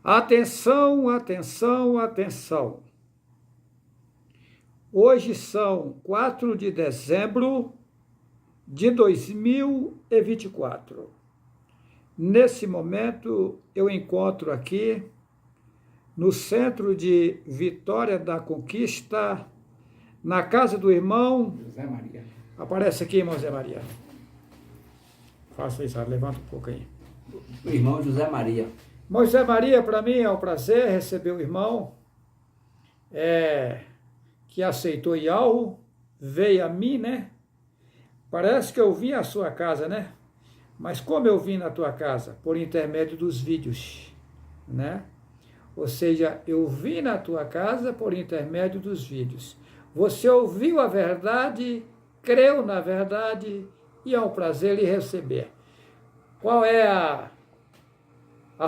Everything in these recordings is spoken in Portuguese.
Atenção, atenção, atenção. Hoje são 4 de dezembro de 2024. Nesse momento, eu encontro aqui, no centro de Vitória da Conquista, na casa do irmão José Maria. Aparece aqui, irmão José Maria. Faça isso, levanta um pouco aí. O irmão José Maria. Irmão José Maria, para mim é um prazer receber o irmão que aceitou Ialro, veio a mim, né? Parece que eu vim à sua casa, né? Mas como eu vim na tua casa? Por intermédio dos vídeos, né? Ou seja, eu vim na tua casa por intermédio dos vídeos. Você ouviu a verdade, creu na verdade e é um prazer lhe receber. Qual é a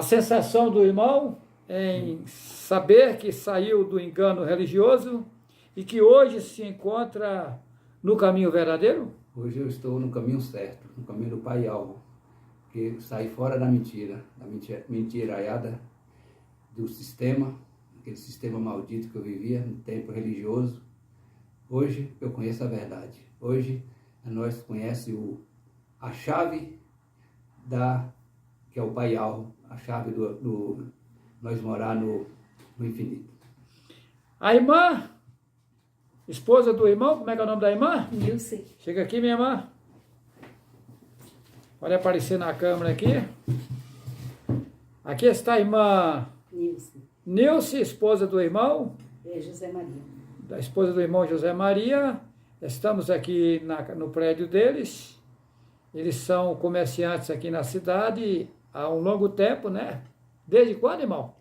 sensação do irmão em saber que saiu do engano religioso e que hoje se encontra no caminho verdadeiro? Hoje eu estou no caminho certo, no caminho do Pai Alvo, que saí fora da mentiraiada do sistema, aquele sistema maldito que eu vivia no tempo religioso. Hoje eu conheço a verdade. Hoje nós conhecemos a chave que é o Pai Alvo, a chave do nós morar no infinito. A irmã, esposa do irmão, como é que é o nome da irmã? Nilce. Chega aqui, minha irmã. Pode aparecer na câmera aqui. Aqui está a irmã Nilce. Nilce, esposa do irmão. É José Maria. Da esposa do irmão José Maria. Estamos aqui no prédio deles. Eles são comerciantes aqui na cidade há um longo tempo, né? Desde quando, irmão?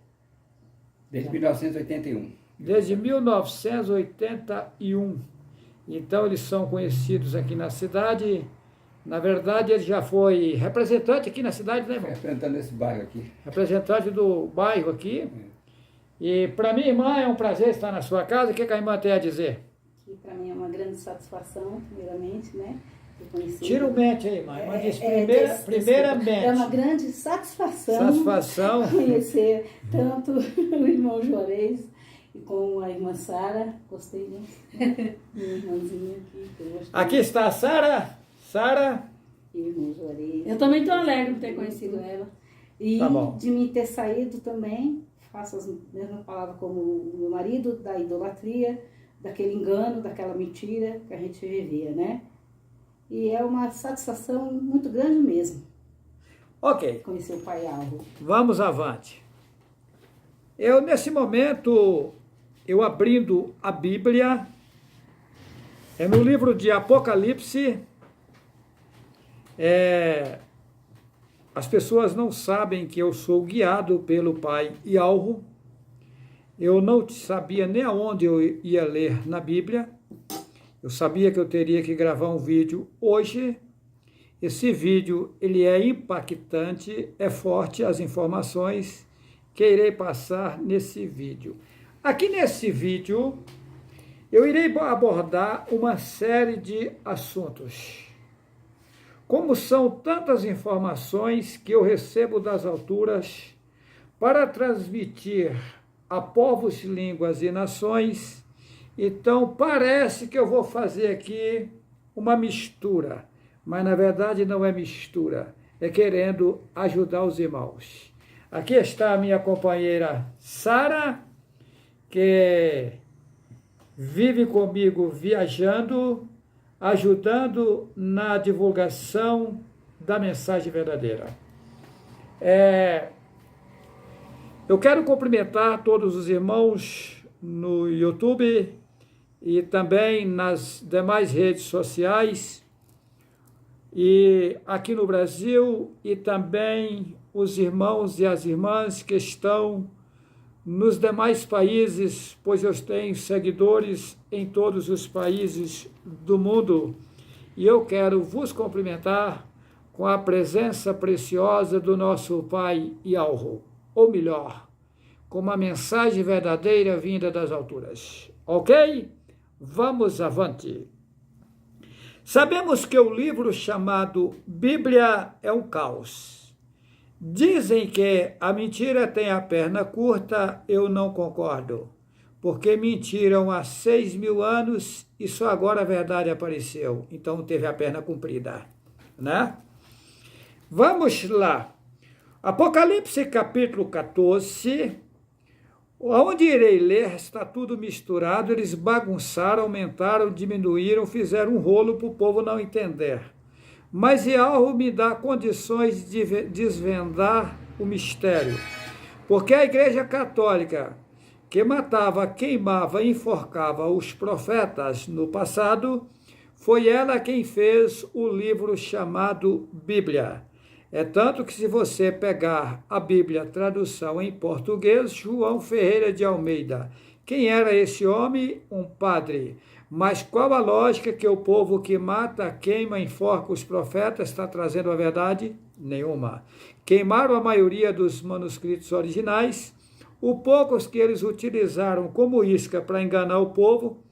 Desde 1981. Desde 1981. Então, eles são conhecidos aqui na cidade. Na verdade, ele já foi representante aqui na cidade, né, irmão? Representando esse bairro aqui. Representante do bairro aqui. E para minha irmã é um prazer estar na sua casa. O que a irmã tem a dizer? Que para mim é uma grande satisfação, primeiramente, né? Tira o mente aí, irmã. Irmã diz primeiramente. É uma grande satisfação conhecer tanto o irmão Juarez como a irmã Sara. Gostei, né? Minha irmãzinha aqui. Aqui está a Sara. Sara. E o irmão Juarez. Eu também estou alegre por ter conhecido ela. E tá bom. De me ter saído também, faço as mesmas palavras como o meu marido, da idolatria, daquele engano, daquela mentira que a gente vivia, né? E é uma satisfação muito grande mesmo. Ok. Conhecer o Pai Alvo. Vamos avante. Nesse momento, eu abrindo a Bíblia, no livro de Apocalipse, as pessoas não sabem que eu sou guiado pelo Pai Ialro. Eu não sabia nem aonde eu ia ler na Bíblia. Eu sabia que eu teria que gravar um vídeo hoje. Esse vídeo ele é impactante, é forte as informações que irei passar nesse vídeo. Aqui nesse vídeo, eu irei abordar uma série de assuntos. Como são tantas informações que eu recebo das alturas para transmitir a povos, línguas e nações, então parece que eu vou fazer aqui uma mistura, mas na verdade não é mistura, é querendo ajudar os irmãos. Aqui está a minha companheira Sara, que vive comigo viajando, ajudando na divulgação da mensagem verdadeira. Eu quero cumprimentar todos os irmãos no YouTube e também nas demais redes sociais, e aqui no Brasil, e também os irmãos e as irmãs que estão nos demais países, pois eu tenho seguidores em todos os países do mundo, e eu quero vos cumprimentar com a presença preciosa do nosso Pai Ialro, ou melhor, com uma mensagem verdadeira vinda das alturas. Ok? Vamos avante. Sabemos que o livro chamado Bíblia é um caos. Dizem que a mentira tem a perna curta, eu não concordo, porque mentiram há 6.000 anos e só agora a verdade apareceu, então teve a perna comprida, né? Vamos lá. Apocalipse capítulo 14, onde irei ler, está tudo misturado, eles bagunçaram, aumentaram, diminuíram, fizeram um rolo para o povo não entender. Mas Yahweh me dá condições de desvendar o mistério, porque a Igreja Católica, que matava, queimava, enforcava os profetas no passado, foi ela quem fez o livro chamado Bíblia. É tanto que se você pegar a Bíblia, tradução em português, João Ferreira de Almeida. Quem era esse homem? Um padre. Mas qual a lógica que o povo que mata, queima, enforca os profetas está trazendo a verdade? Nenhuma. Queimaram a maioria dos manuscritos originais, os poucos que eles utilizaram como isca para enganar o povo,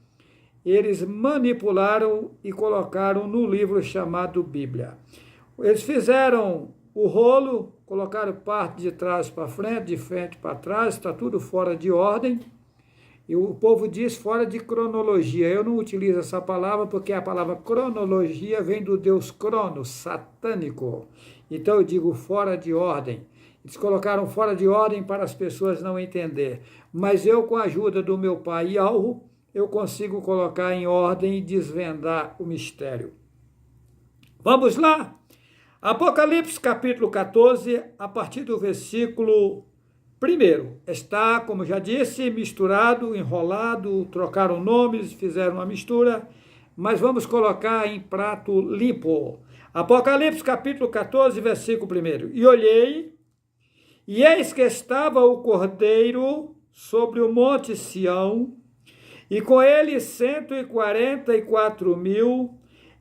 eles manipularam e colocaram no livro chamado Bíblia. Eles fizeram o rolo, colocaram parte de trás para frente, de frente para trás, está tudo fora de ordem. E o povo diz fora de cronologia. Eu não utilizo essa palavra porque a palavra cronologia vem do deus Cronos, satânico. Então eu digo fora de ordem. Eles colocaram fora de ordem para as pessoas não entender. Mas eu, com a ajuda do meu pai Yahweh, eu consigo colocar em ordem e desvendar o mistério. Vamos lá? Apocalipse capítulo 14, a partir do versículo 1. Está, como já disse, misturado, enrolado, trocaram nomes, fizeram uma mistura, mas vamos colocar em prato limpo. Apocalipse capítulo 14, versículo 1. E olhei, e eis que estava o Cordeiro sobre o monte Sião, e com ele 144.000,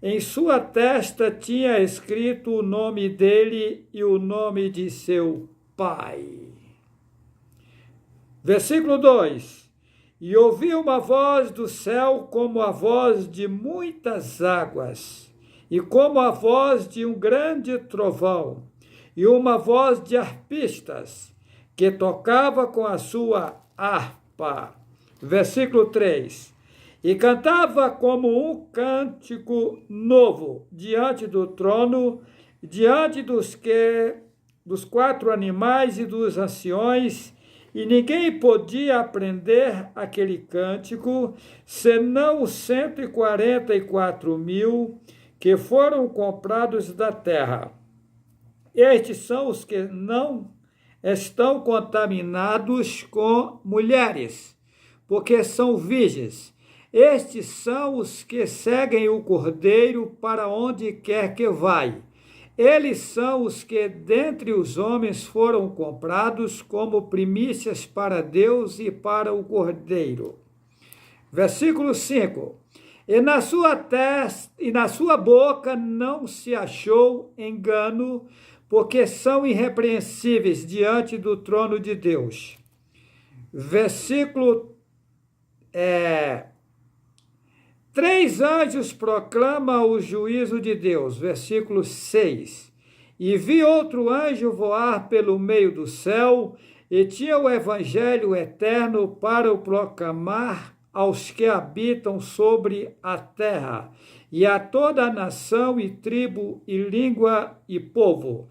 em sua testa tinha escrito o nome dele e o nome de seu pai. Versículo 2. E ouvi uma voz do céu como a voz de muitas águas, e como a voz de um grande trovão, e uma voz de arpistas, que tocava com a sua harpa. Versículo 3. E cantava como um cântico novo diante do trono, diante dos 4 animais e dos anciões, e ninguém podia aprender aquele cântico, senão os 144.000 que foram comprados da terra. Estes são os que não estão contaminados com mulheres, porque são virgens. Estes são os que seguem o Cordeiro para onde quer que vai. Eles são os que dentre os homens foram comprados como primícias para Deus e para o Cordeiro. Versículo 5. E na sua boca não se achou engano, porque são irrepreensíveis diante do trono de Deus. Versículo 3 anjos proclamam o juízo de Deus. Versículo 6. E vi outro anjo voar pelo meio do céu, e tinha o evangelho eterno para o proclamar aos que habitam sobre a terra, e a toda a nação e tribo e língua e povo.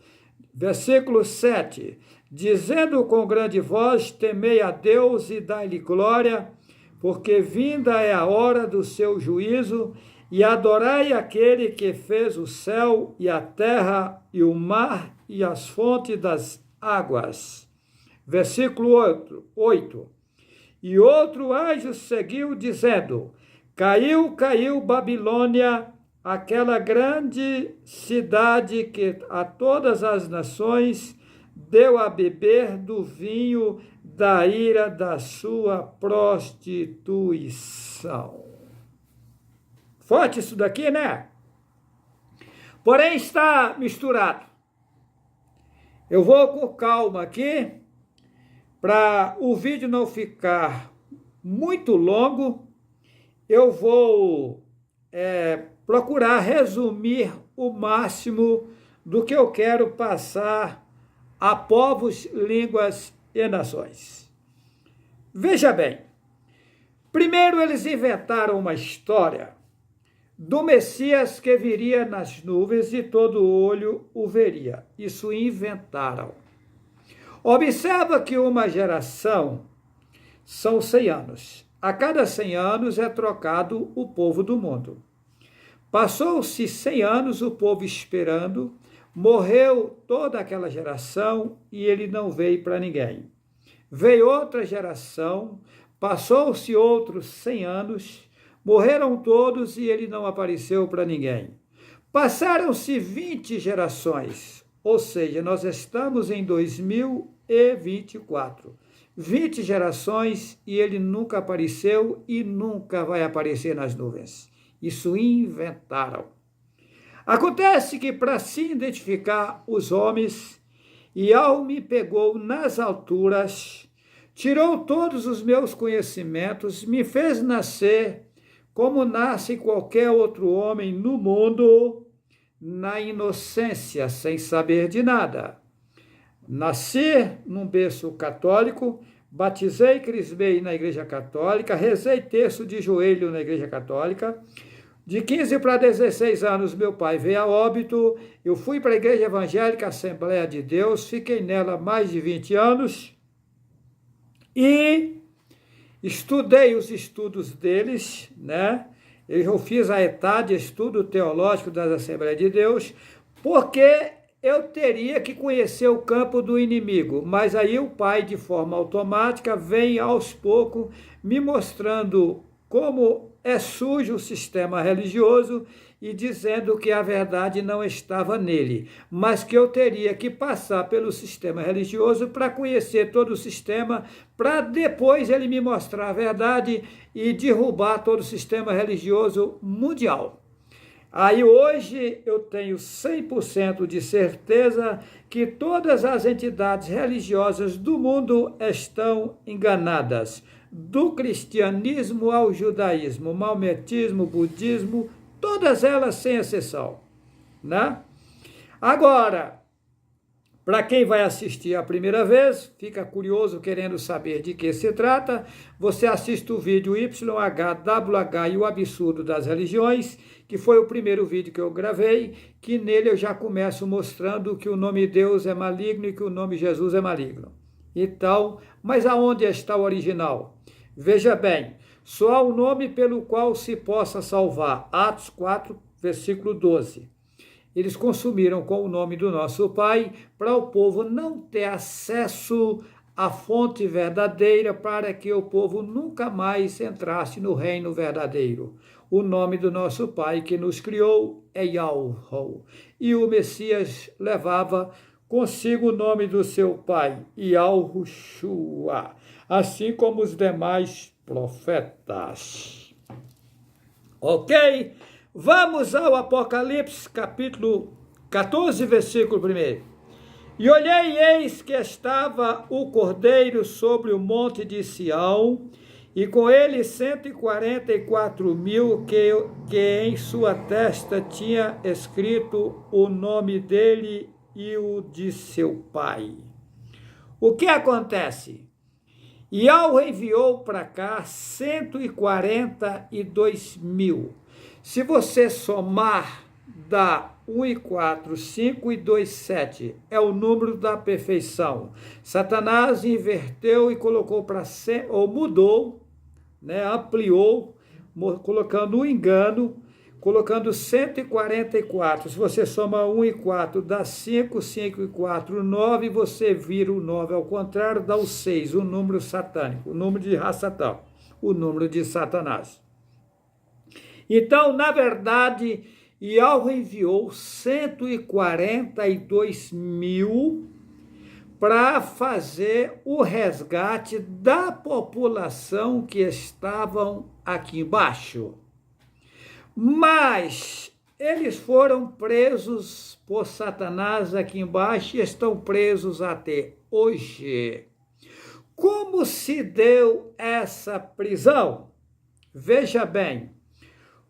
Versículo 7. Dizendo com grande voz, temei a Deus e dai-lhe glória, porque vinda é a hora do seu juízo, e adorai aquele que fez o céu e a terra e o mar e as fontes das águas. Versículo 8. E outro anjo seguiu dizendo, caiu Babilônia, aquela grande cidade que a todas as nações deu a beber do vinho da ira da sua prostituição. Forte isso daqui, né? Porém está misturado. Eu vou com calma aqui, para o vídeo não ficar muito longo. Eu vou procurar resumir o máximo do que eu quero passar a povos, línguas e nações. Veja bem, primeiro eles inventaram uma história do Messias que viria nas nuvens e todo olho o veria. Isso inventaram. Observa que uma geração são 100 anos. A cada 100 anos é trocado o povo do mundo. Passou-se 100 anos o povo esperando, morreu toda aquela geração e ele não veio para ninguém. Veio outra geração, passou-se outros 100 anos, morreram todos e ele não apareceu para ninguém. Passaram-se 20 gerações, ou seja, nós estamos em 2024. 20 gerações e ele nunca apareceu e nunca vai aparecer nas nuvens. Isso inventaram. Acontece que para se identificar os homens, Yahweh me pegou nas alturas, tirou todos os meus conhecimentos, me fez nascer como nasce qualquer outro homem no mundo, na inocência, sem saber de nada. Nasci num berço católico, batizei e crismei na Igreja Católica, rezei terço de joelho na Igreja Católica. De 15 para 16 anos, meu pai veio a óbito, eu fui para a Igreja Evangélica Assembleia de Deus, fiquei nela mais de 20 anos e estudei os estudos deles, né? Eu fiz a ETAD, Estudo Teológico das Assembleias de Deus, porque eu teria que conhecer o campo do inimigo, mas aí o pai, de forma automática, vem aos poucos me mostrando como é sujo o sistema religioso e dizendo que a verdade não estava nele, mas que eu teria que passar pelo sistema religioso para conhecer todo o sistema, para depois ele me mostrar a verdade e derrubar todo o sistema religioso mundial. Aí hoje eu tenho 100% de certeza que todas as entidades religiosas do mundo estão enganadas. Do cristianismo ao judaísmo, maometismo, budismo, todas elas sem exceção, né? Agora, para quem vai assistir a primeira vez, fica curioso querendo saber de que se trata, você assiste o vídeo YHWH e o Absurdo das Religiões, que foi o primeiro vídeo que eu gravei, que nele eu já começo mostrando que o nome Deus é maligno e que o nome Jesus é maligno. Então, mas aonde está o original? Veja bem, só há um nome pelo qual se possa salvar. Atos 4, versículo 12. Eles consumiram com o nome do nosso Pai para o povo não ter acesso à fonte verdadeira, para que o povo nunca mais entrasse no reino verdadeiro. O nome do nosso Pai que nos criou é Yahweh. E o Messias levava consigo o nome do seu pai, Yahushua, assim como os demais profetas. Ok? Vamos ao Apocalipse, capítulo 14, versículo 1. E olhei, e eis que estava o Cordeiro sobre o monte de Sião, e com ele 144.000 que em sua testa tinha escrito o nome dele e o de seu pai. O que acontece? Yahweh enviou para cá 142.000. Se você somar, dá 1 e 4, 5 e 2, 7. É o número da perfeição. Satanás inverteu e colocou para ser, ou mudou, né, ampliou, colocando um engano, colocando 144. Se você soma 1 e 4, dá 5, 5 e 4, 9, você vira o 9 ao contrário, dá o 6, o número satânico, o número de Satã, o número de Satanás. Então, na verdade, Yahweh enviou 142.000 para fazer o resgate da população que estavam aqui embaixo. Mas eles foram presos por Satanás aqui embaixo e estão presos até hoje. Como se deu essa prisão? Veja bem,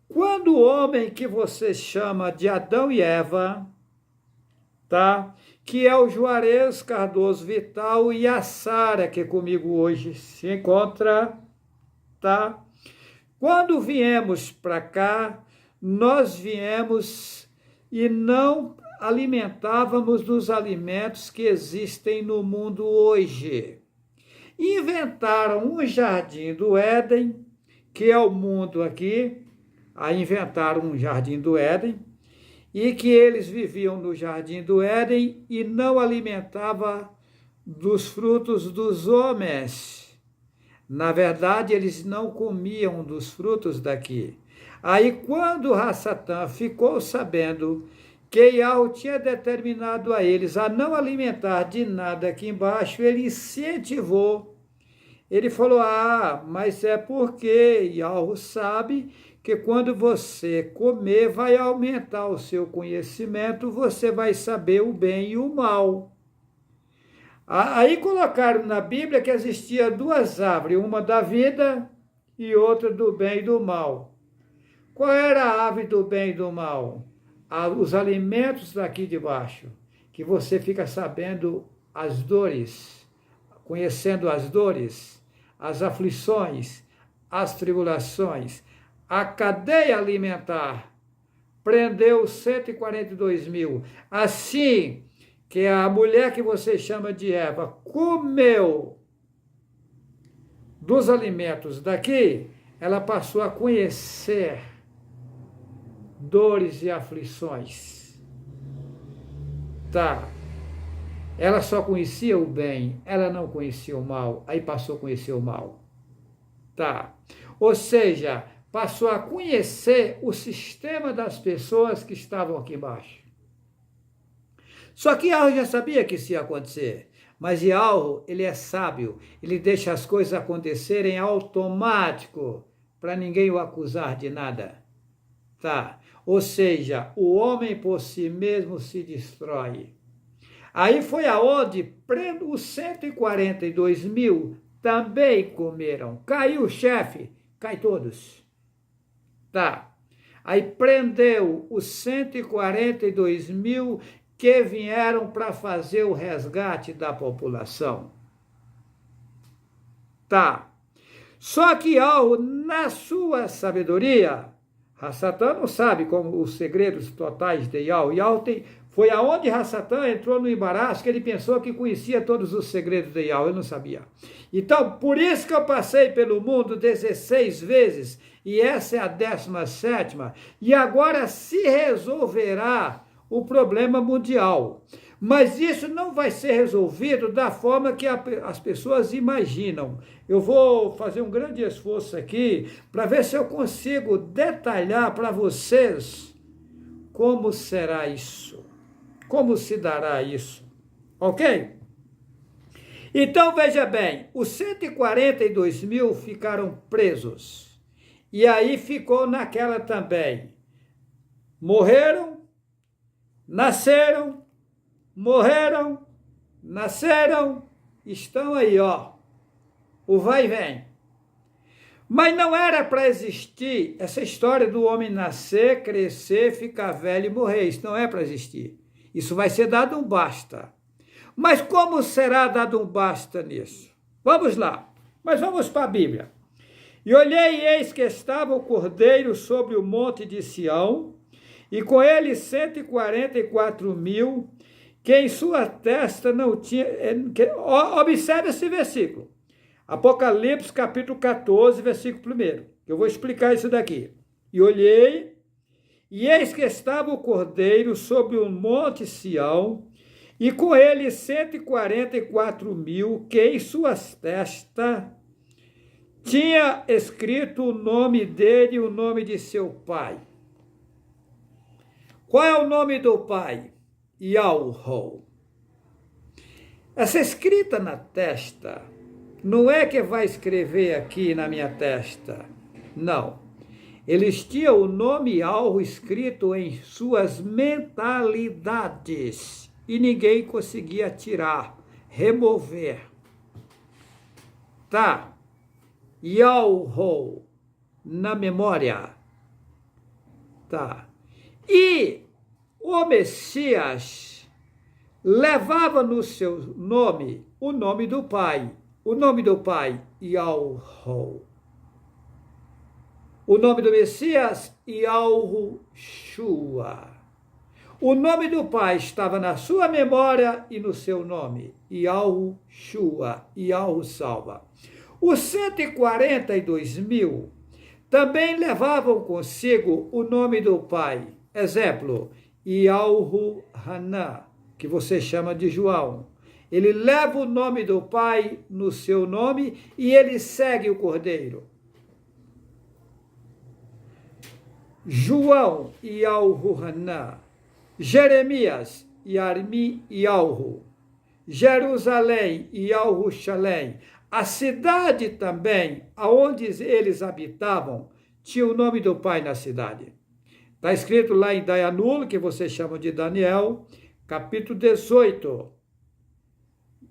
quando o homem que você chama de Adão e Eva, tá? que é o Juarez Cardoso Vital, e a Sara, que comigo hoje se encontra, tá? Quando viemos para cá, nós viemos e não alimentávamos dos alimentos que existem no mundo hoje. Inventaram um jardim do Éden, que é o mundo aqui, aí inventaram um jardim do Éden, e que eles viviam no jardim do Éden e não alimentavam dos frutos dos homens. Na verdade, eles não comiam dos frutos daqui. Aí, quando Rassatã ficou sabendo que Yahweh tinha determinado a eles a não alimentar de nada aqui embaixo, ele incentivou. Ele falou, mas é porque Yahweh sabe que quando você comer, vai aumentar o seu conhecimento, você vai saber o bem e o mal. Aí colocaram na Bíblia que existia duas árvores, uma da vida e outra do bem e do mal. Qual era a árvore do bem e do mal? Os alimentos daqui de baixo, que você fica sabendo as dores, conhecendo as dores, as aflições, as tribulações. A cadeia alimentar prendeu 142 mil. Assim que a mulher que você chama de Eva comeu dos alimentos daqui, ela passou a conhecer dores e aflições. Tá. Ela só conhecia o bem, ela não conhecia o mal, aí passou a conhecer o mal. Tá. Ou seja, passou a conhecer o sistema das pessoas que estavam aqui embaixo. Só que Yahweh já sabia que isso ia acontecer. Mas Yahweh, ele é sábio, ele deixa as coisas acontecerem automático, para ninguém o acusar de nada. Tá? Ou seja, o homem por si mesmo se destrói. Aí foi aonde os 142 mil também comeram. Caiu o chefe, cai todos. Tá. Aí prendeu os 142 mil que vieram para fazer o resgate da população. Tá. Só que na sua sabedoria, Rassatã não sabe como os segredos totais de Yahweh. Foi aonde Rassatã entrou no embaraço que ele pensou que conhecia todos os segredos de Yahweh, eu não sabia. Então, por isso que eu passei pelo mundo 16 vezes, e essa é a 17ª, e agora se resolverá o problema mundial. Mas isso não vai ser resolvido da forma que as pessoas imaginam. Eu vou fazer um grande esforço aqui para ver se eu consigo detalhar para vocês como será isso, como se dará isso, ok? Então, veja bem, os 142 mil ficaram presos, e aí ficou naquela também, morreram, nasceram, morreram, nasceram, estão aí, o vai e vem. Mas não era para existir essa história do homem nascer, crescer, ficar velho e morrer. Isso não é para existir. Isso vai ser dado um basta. Mas como será dado um basta nisso? Vamos lá. Mas vamos para a Bíblia. E olhei, e eis que estava o Cordeiro sobre o monte de Sião, e com ele 144 mil, que em sua testa não tinha... Observe esse versículo. Apocalipse, capítulo 14, versículo 1. Eu vou explicar isso daqui. E olhei, e eis que estava o Cordeiro sobre o monte Sião, e com ele 144 mil, que em suas testas tinha escrito o nome dele e o nome de seu pai. Qual é o nome do pai? Yahweh. Essa escrita na testa, não é que vai escrever aqui na minha testa. Não. Eles tinham o nome Yahweh escrito em suas mentalidades. E ninguém conseguia tirar, remover. Tá? Yahweh na memória. Tá? E o Messias levava no seu nome o nome do pai. O nome do pai, Yahu. O nome do Messias, Yahushua. O nome do pai estava na sua memória e no seu nome, Yahushua, Yahu salva. Os 142.000 também levavam consigo o nome do pai. Exemplo, Yahu Haná, que você chama de João. Ele leva o nome do pai no seu nome e ele segue o cordeiro. João, Yahu Haná. Jeremias, Yarmi, Yahu. Jerusalém, Yahushalém. A cidade também, aonde eles habitavam, tinha o nome do pai na cidade. Está escrito lá em Dayanul, que vocês chamam de Daniel, capítulo 18.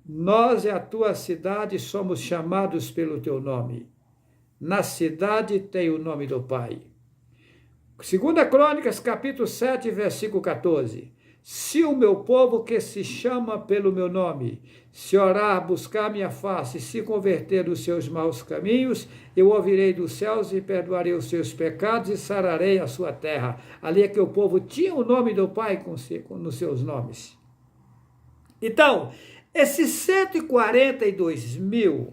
Nós e a tua cidade somos chamados pelo teu nome. Na cidade tem o nome do pai. 2 Crônicas, capítulo 7, versículo 14. Se o meu povo que se chama pelo meu nome, se orar, buscar minha face, se converter dos seus maus caminhos, eu ouvirei dos céus e perdoarei os seus pecados e sararei a sua terra. Ali é que o povo tinha o nome do Pai nos seus nomes. Então, esses 142.000,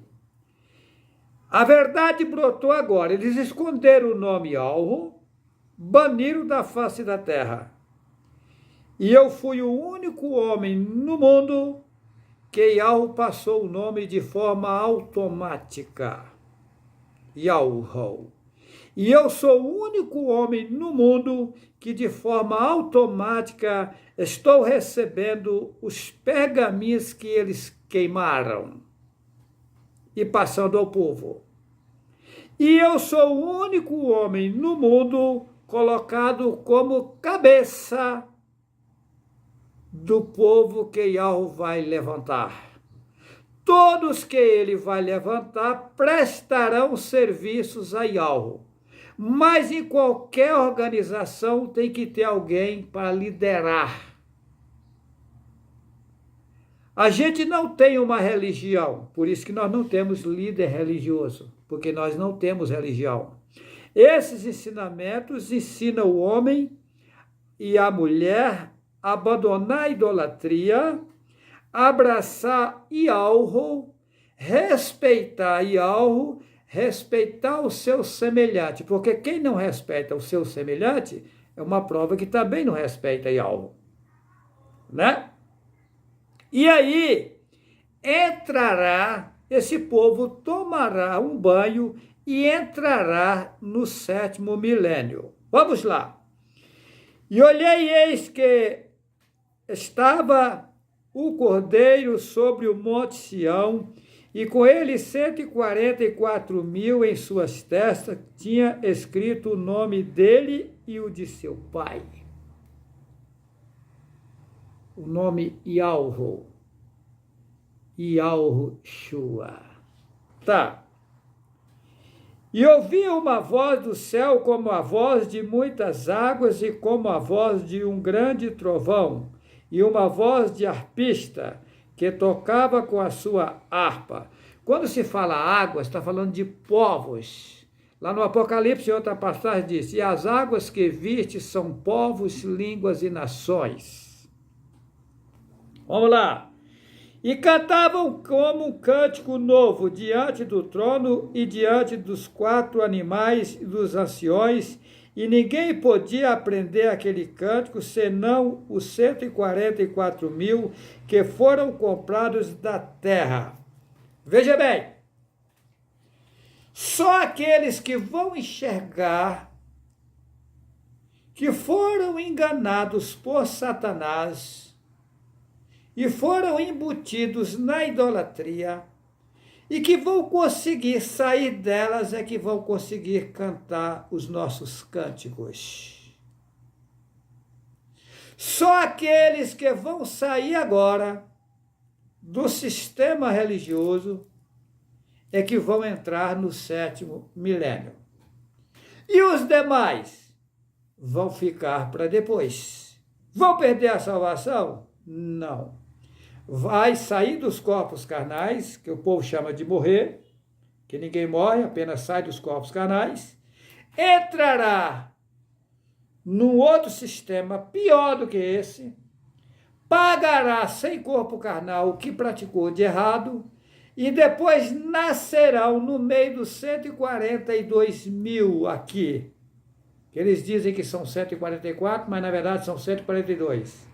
a verdade brotou agora. Eles esconderam o nome Yahu, baniram da face da terra. E eu fui o único homem no mundo que Yahu passou o nome de forma automática. Yahu. E eu sou o único homem no mundo que de forma automática estou recebendo os pergaminhos que eles queimaram e passando ao povo. E eu sou o único homem no mundo colocado como cabeça do povo que Yahu vai levantar. Todos que ele vai levantar prestarão serviços a Yahu. Mas em qualquer organização tem que ter alguém para liderar. A gente não tem uma religião, por isso que nós não temos líder religioso, porque nós não temos religião. Esses ensinamentos ensinam o homem e a mulher a abandonar a idolatria, abraçar Yahu, respeitar Yahu, respeitar o seu semelhante, porque quem não respeita o seu semelhante é uma prova que também não respeita Yahu, né? E aí entrará, esse povo tomará um banho e entrará no 7º milênio. Vamos lá. E olhei, eis que estava o cordeiro sobre o monte Sião, e com ele 144.000 em suas testas, tinha escrito o nome dele e o de seu pai. O nome Yahu. Yahushua. Tá. E ouvi uma voz do céu como a voz de muitas águas e como a voz de um grande trovão, e uma voz de arpista que tocava com a sua harpa. Quando se fala águas, está falando de povos. Lá no Apocalipse, em outra passagem, diz: e as águas que viste são povos, línguas e nações. Vamos lá. E cantavam como um cântico novo diante do trono e diante dos 4 animais e dos anciões, e ninguém podia aprender aquele cântico senão os 144.000 que foram comprados da terra. Veja bem, só aqueles que vão enxergar que foram enganados por Satanás e foram embutidos na idolatria, e que vão conseguir sair delas, é que vão conseguir cantar os nossos cânticos. Só aqueles que vão sair agora do sistema religioso é que vão entrar no 7º milênio. E os demais vão ficar para depois. Vão perder a salvação? Não. vai sair dos corpos carnais, que o povo chama de morrer, que ninguém morre, apenas sai dos corpos carnais, entrará num outro sistema pior do que esse, pagará sem corpo carnal o que praticou de errado, e depois nascerão no meio dos 142 mil aqui, que eles dizem que são 144, mas na verdade são 142.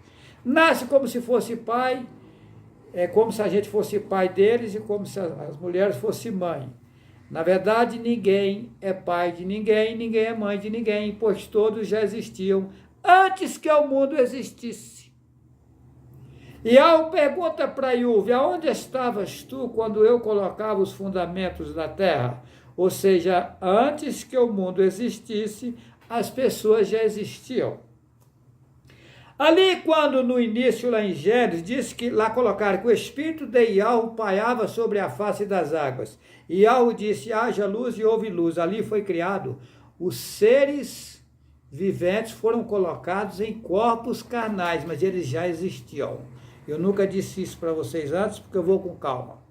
Nasce como se fosse pai, é como se a gente fosse pai deles e como se as mulheres fossem mãe. Na verdade, ninguém é pai de ninguém, ninguém é mãe de ninguém, pois todos já existiam antes que o mundo existisse. E ao pergunta para Iuve, aonde estavas tu quando eu colocava os fundamentos da terra? Ou seja, antes que o mundo existisse, as pessoas já existiam. Ali, quando no início, lá em Gênesis, disse que lá colocaram que o Espírito de Yahweh pairava sobre a face das águas. E Yahweh disse, haja luz e houve luz. Ali foi criado. Os seres viventes foram colocados em corpos carnais, mas eles já existiam. Eu nunca disse isso para vocês antes, porque eu vou com calma.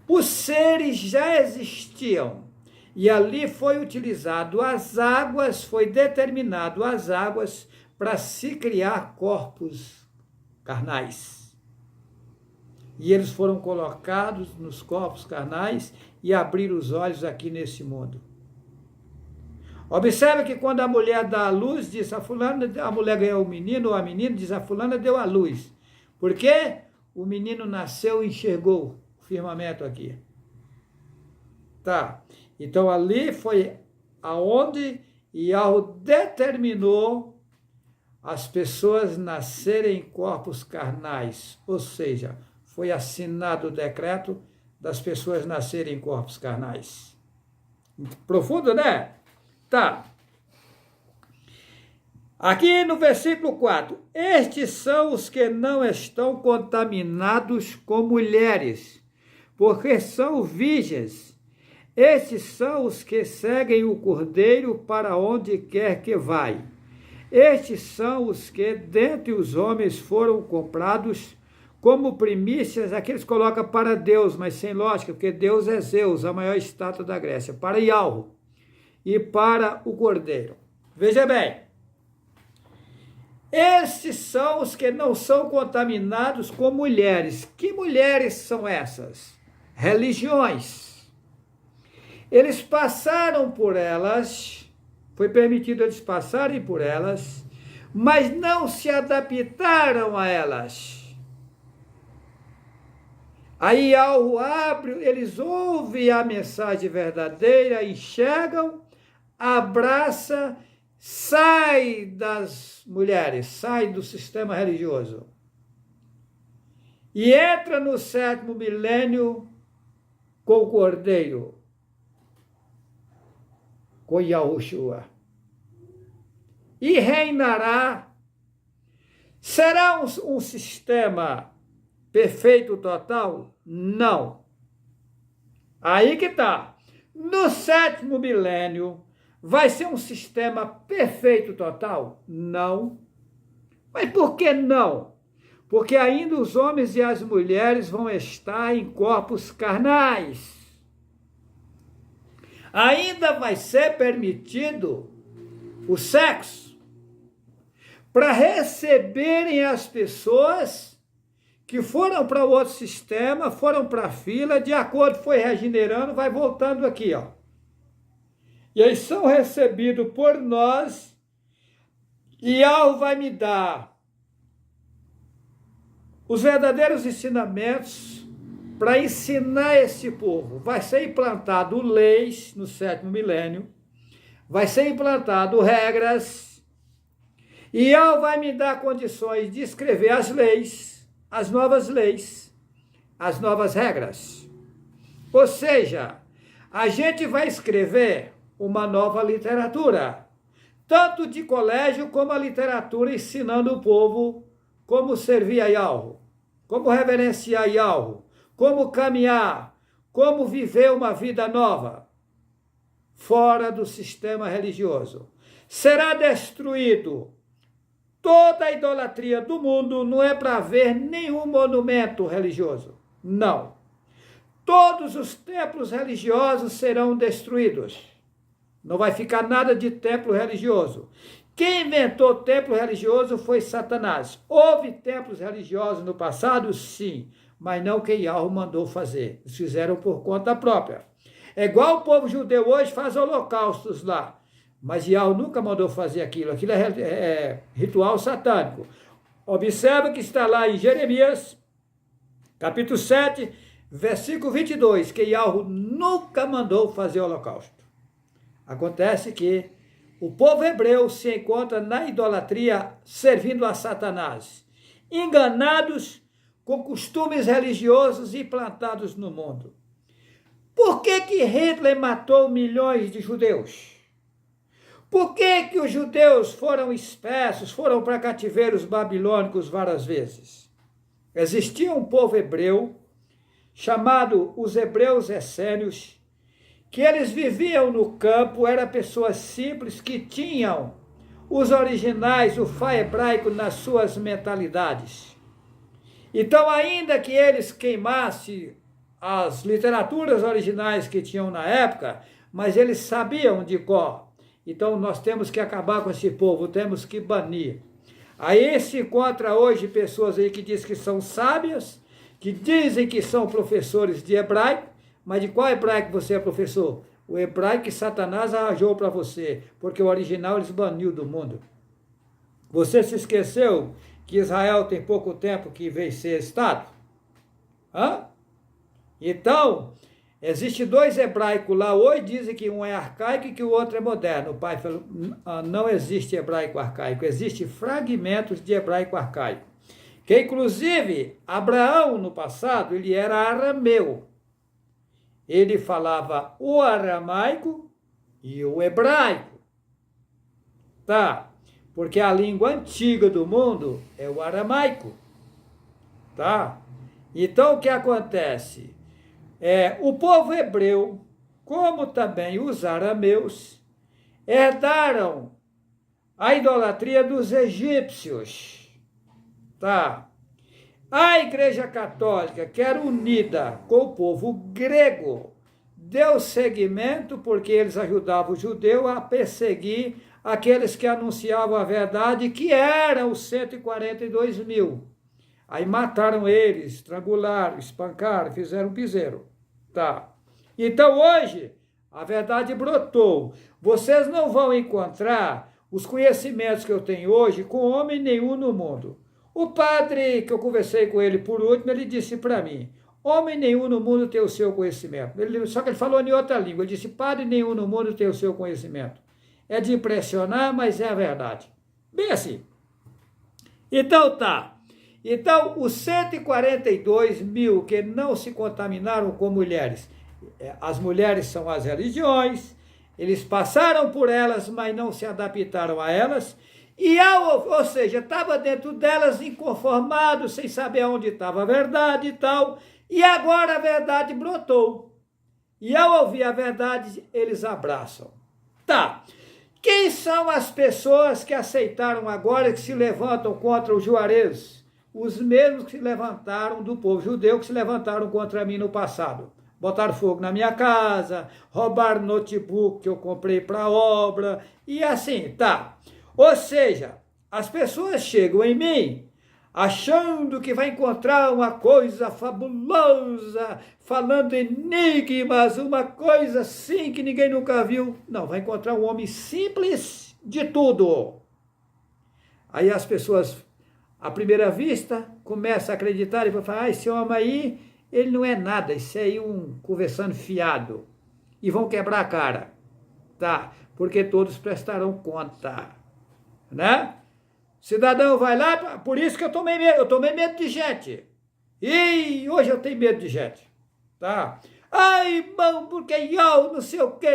Os seres já existiam. E ali foi utilizado as águas, foi determinado as águas para se criar corpos carnais. E eles foram colocados nos corpos carnais e abriram os olhos aqui nesse mundo. Observe que quando a mulher dá a luz, diz a fulana, a mulher ganhou o menino, ou a menina diz a fulana deu a luz. Por quê? O menino nasceu e enxergou o firmamento aqui. Tá. Então ali foi aonde Yahweh determinou as pessoas nascerem em corpos carnais, ou seja, foi assinado o decreto das pessoas nascerem em corpos carnais. Profundo, né? Tá. Aqui no versículo 4, estes são os que não estão contaminados com mulheres, porque são virgens. Estes são os que seguem o Cordeiro para onde quer que vai. Estes são os que, dentre os homens, foram comprados como primícias, aqueles colocam para Deus, mas sem lógica, porque Deus é Zeus, a maior estátua da Grécia, para Yahweh e para o Cordeiro. Veja bem, esses são os que não são contaminados com mulheres. Que mulheres são essas? Religiões. Eles passaram por elas, foi permitido eles passarem por elas, mas não se adaptaram a elas. Aí ao abre, eles ouvem a mensagem verdadeira, enxergam, abraça, sai das mulheres, sai do sistema religioso. E entra no 7º milênio com o Cordeiro, com Yahushua, e reinará. Será um sistema perfeito total? Não. Aí que está. No 7º milênio, vai ser um sistema perfeito total? Não. Mas por que não? Porque ainda os homens e as mulheres vão estar em corpos carnais. Ainda vai ser permitido o sexo para receberem as pessoas que foram para o outro sistema, foram para a fila, de acordo, foi regenerando, vai voltando aqui, ó. E eles são recebidos por nós, e Yahweh vai me dar os verdadeiros ensinamentos para ensinar esse povo. Vai ser implantado leis no 7º milênio, vai ser implantado regras, e Yahweh vai me dar condições de escrever as leis, as novas regras. Ou seja, a gente vai escrever uma nova literatura, tanto de colégio como a literatura ensinando o povo como servir a Yahweh, como reverenciar Yahweh, como caminhar, como viver uma vida nova, fora do sistema religioso. Será destruído Toda a idolatria do mundo não é para ver nenhum monumento religioso. Não. Todos os templos religiosos serão destruídos. Não vai ficar nada de templo religioso. Quem inventou templo religioso foi Satanás. Houve templos religiosos no passado? Sim, mas não que Yahweh mandou fazer. Eles fizeram por conta própria. É igual o povo judeu hoje faz holocaustos lá. Mas Yahweh nunca mandou fazer aquilo. Aquilo é ritual satânico. Observa que está lá em Jeremias, capítulo 7, versículo 22, que Yahweh nunca mandou fazer holocausto. Acontece que o povo hebreu se encontra na idolatria servindo a Satanás, enganados com costumes religiosos implantados no mundo. Por que Hitler matou milhões de judeus? Por que os judeus foram espessos, foram para cativeiros babilônicos várias vezes? Existia um povo hebreu, chamado os hebreus essênios, que eles viviam no campo, eram pessoas simples que tinham os originais, o Fá hebraico nas suas mentalidades. Então, ainda que eles queimassem as literaturas originais que tinham na época, mas eles sabiam de cor. Então, nós temos que acabar com esse povo, temos que banir. Aí se encontra hoje pessoas aí que dizem que são sábias, que dizem que são professores de hebraico, mas de qual hebraico você é professor? O hebraico que Satanás arranjou para você, porque o original eles baniu do mundo. Você se esqueceu que Israel tem pouco tempo que veio ser Estado? Hã? Então, existe dois hebraicos lá, hoje dizem que um é arcaico e que o outro é moderno. O pai falou, não existe hebraico arcaico, existe fragmentos de hebraico arcaico. Que inclusive, Abraão no passado, ele era arameu. Ele falava o aramaico e o hebraico. Tá? Porque a língua antiga do mundo é o aramaico. Tá? Então, o que acontece? O povo hebreu, como também os arameus, herdaram a idolatria dos egípcios. Tá? A Igreja Católica, que era unida com o povo grego, deu seguimento porque eles ajudavam o judeu a perseguir aqueles que anunciavam a verdade, que eram os 142 mil. Aí mataram eles, estrangularam, espancaram, fizeram um piseiro. Tá. Então hoje, a verdade brotou. Vocês não vão encontrar os conhecimentos que eu tenho hoje com homem nenhum no mundo. O padre, que eu conversei com ele por último, ele disse para mim, homem nenhum no mundo tem o seu conhecimento. Só que ele falou em outra língua, ele disse, padre nenhum no mundo tem o seu conhecimento. É de impressionar, mas é a verdade. Bem assim. Então tá. Então, os 142 mil que não se contaminaram com mulheres, as mulheres são as religiões, eles passaram por elas, mas não se adaptaram a elas, ou seja, estava dentro delas inconformado, sem saber onde estava a verdade e tal, e agora a verdade brotou. E ao ouvir a verdade, eles abraçam. Tá. Quem são as pessoas que aceitaram agora, que se levantam contra os juareus? Os mesmos que se levantaram do povo judeu, que se levantaram contra mim no passado. Botaram fogo na minha casa, roubaram notebook que eu comprei para a obra, e assim, tá. Ou seja, as pessoas chegam em mim achando que vai encontrar uma coisa fabulosa, falando enigmas, uma coisa assim que ninguém nunca viu. Não, vai encontrar um homem simples de tudo. Aí as pessoas, à primeira vista, começam a acreditar e vão falar, esse homem aí, ele não é nada, isso aí um conversando fiado. E vão quebrar a cara, tá? Porque todos prestarão conta. Né? Cidadão vai lá, por isso que eu tomei medo de gente. E hoje eu tenho medo de gente. Tá? Ai, irmão, porque eu não sei o que,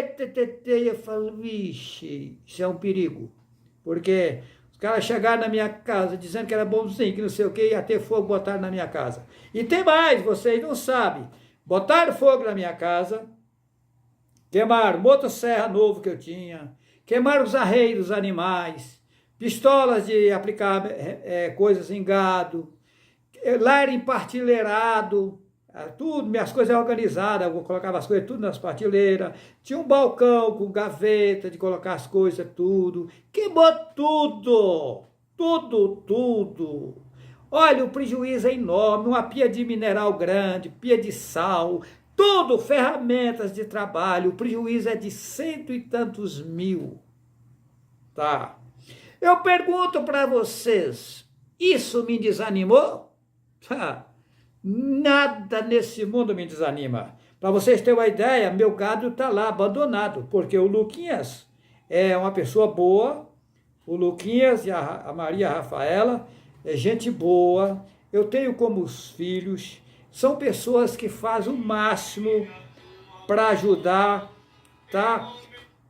eu falo, vixe, isso é um perigo. Porque os caras chegaram na minha casa dizendo que era bonzinho, que não sei o que, ia ter fogo, botaram na minha casa. E tem mais, vocês não sabem. Botaram fogo na minha casa, queimaram motosserra novo que eu tinha, queimaram os arreios dos animais, pistolas de aplicar coisas em gado, lá era empartilheirado, tudo, minhas coisas organizadas, eu colocava as coisas tudo nas partilheiras, tinha um balcão com gaveta de colocar as coisas, tudo, queimou tudo, tudo. Olha, o prejuízo é enorme, uma pia de mineral grande, pia de sal, tudo, ferramentas de trabalho, o prejuízo é de 100 e tantos mil, tá? Eu pergunto para vocês, isso me desanimou? Nada nesse mundo me desanima. Para vocês terem uma ideia, meu gado está lá abandonado, porque o Luquinhas é uma pessoa boa, o Luquinhas e a Maria Rafaela é gente boa, eu tenho como os filhos, são pessoas que fazem o máximo para ajudar, tá?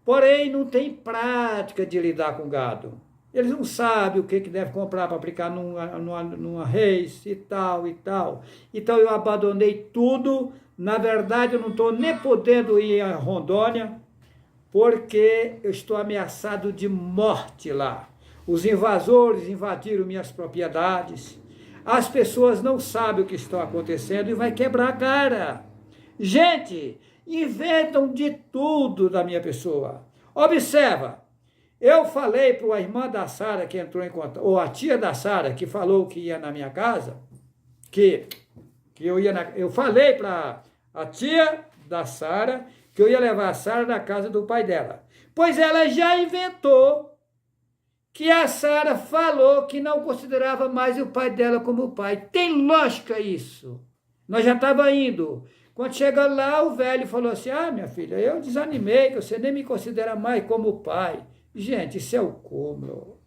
Porém, não tem prática de lidar com gado. Eles não sabem o que deve comprar para aplicar numa reis e tal. Então eu abandonei tudo. Na verdade, eu não estou nem podendo ir a Rondônia, porque eu estou ameaçado de morte lá. Os invasores invadiram minhas propriedades. As pessoas não sabem o que está acontecendo e vai quebrar a cara. Gente, inventam de tudo da minha pessoa. Observa. Eu falei para a irmã da Sara que entrou em contato, ou a tia da Sara que falou que ia na minha casa, que eu falei para a tia da Sara que eu ia levar a Sara na casa do pai dela. Pois ela já inventou que a Sara falou que não considerava mais o pai dela como pai. Tem lógica isso. Nós já estávamos indo. Quando chega lá, o velho falou assim, minha filha, eu desanimei, que você nem me considera mais como pai. Gente, isso é o cúmulo.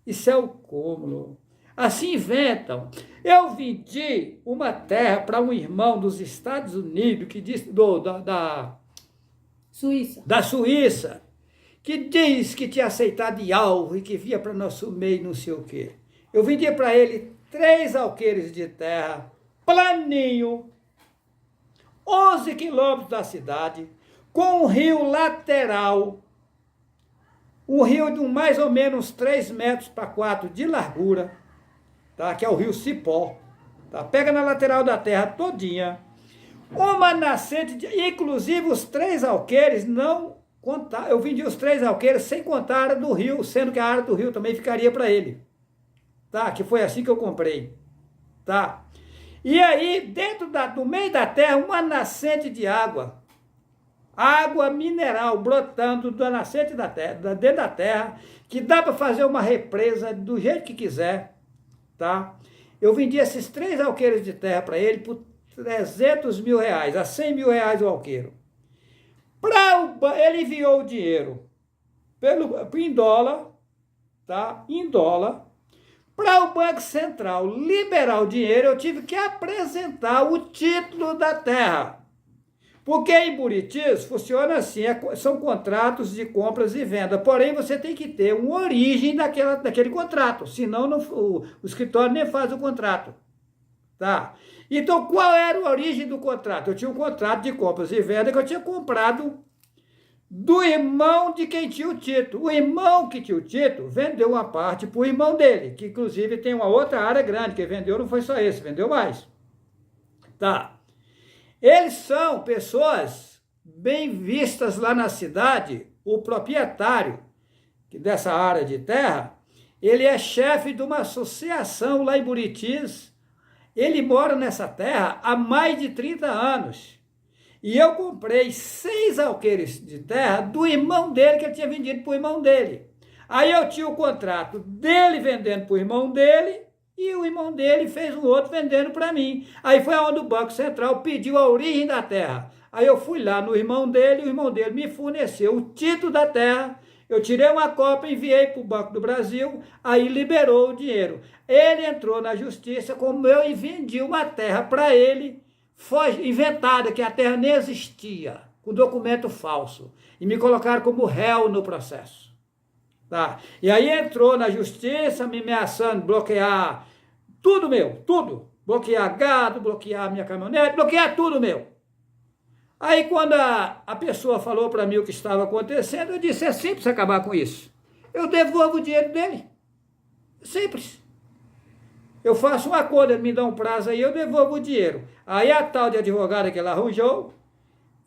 Isso é o cúmulo. Assim inventam. Eu vendi uma terra para um irmão dos Estados Unidos, que disse, da Suíça, que diz que tinha aceitado Yalvo e que via para nosso meio não sei o quê. Eu vendi para ele 3 alqueires de terra, planinho, 11 quilômetros da cidade, com um rio lateral, um rio de mais ou menos 3 metros para 4 de largura, tá? Que é o rio Cipó. Tá? Pega na lateral da terra todinha. Uma nascente, inclusive os 3 alqueires não contar. Eu vendi os 3 alqueires sem contar a área do rio, sendo que a área do rio também ficaria para ele. Tá? Que foi assim que eu comprei. Tá? E aí, no meio da terra, uma nascente de água. Água mineral brotando da nascente da terra, dentro da terra, que dá para fazer uma represa do jeito que quiser, tá? Eu vendi esses 3 alqueires de terra para ele por 300 mil reais, a 100 mil reais o alqueiro. Ele enviou o dinheiro em dólar, tá? Em dólar. Para o Banco Central liberar o dinheiro, eu tive que apresentar o título da terra. Porque em Buritis funciona assim, são contratos de compras e venda, porém você tem que ter uma origem daquele contrato, senão o escritório nem faz o contrato. Tá? Então, qual era a origem do contrato? Eu tinha um contrato de compras e venda que eu tinha comprado do irmão de quem tinha o título. O irmão que tinha o título vendeu uma parte para o irmão dele, que inclusive tem uma outra área grande, que vendeu não foi só esse, vendeu mais. Tá? Eles são pessoas bem vistas lá na cidade. O proprietário dessa área de terra, ele é chefe de uma associação lá em Buritis. Ele mora nessa terra há mais de 30 anos. E eu comprei 6 alqueires de terra do irmão dele, que ele tinha vendido para o irmão dele. Aí eu tinha o contrato dele vendendo para o irmão dele, e o irmão dele fez um outro vendendo para mim. Aí foi onde o Banco Central pediu a origem da terra. Aí eu fui lá no irmão dele, o irmão dele me forneceu o título da terra, eu tirei uma cópia, enviei para o Banco do Brasil, aí liberou o dinheiro. Ele entrou na justiça, como eu vendi uma terra para ele, foi inventada, que a terra nem existia, com documento falso, e me colocaram como réu no processo. Tá? E aí entrou na justiça, me ameaçando bloquear tudo meu, tudo. Bloquear gado, bloquear minha caminhonete, bloquear tudo meu. Aí quando a pessoa falou para mim o que estava acontecendo, eu disse, é simples acabar com isso. Eu devolvo o dinheiro dele. Simples. Eu faço um acordo, ele me dá um prazo aí, eu devolvo o dinheiro. Aí a tal de advogada que ela arranjou,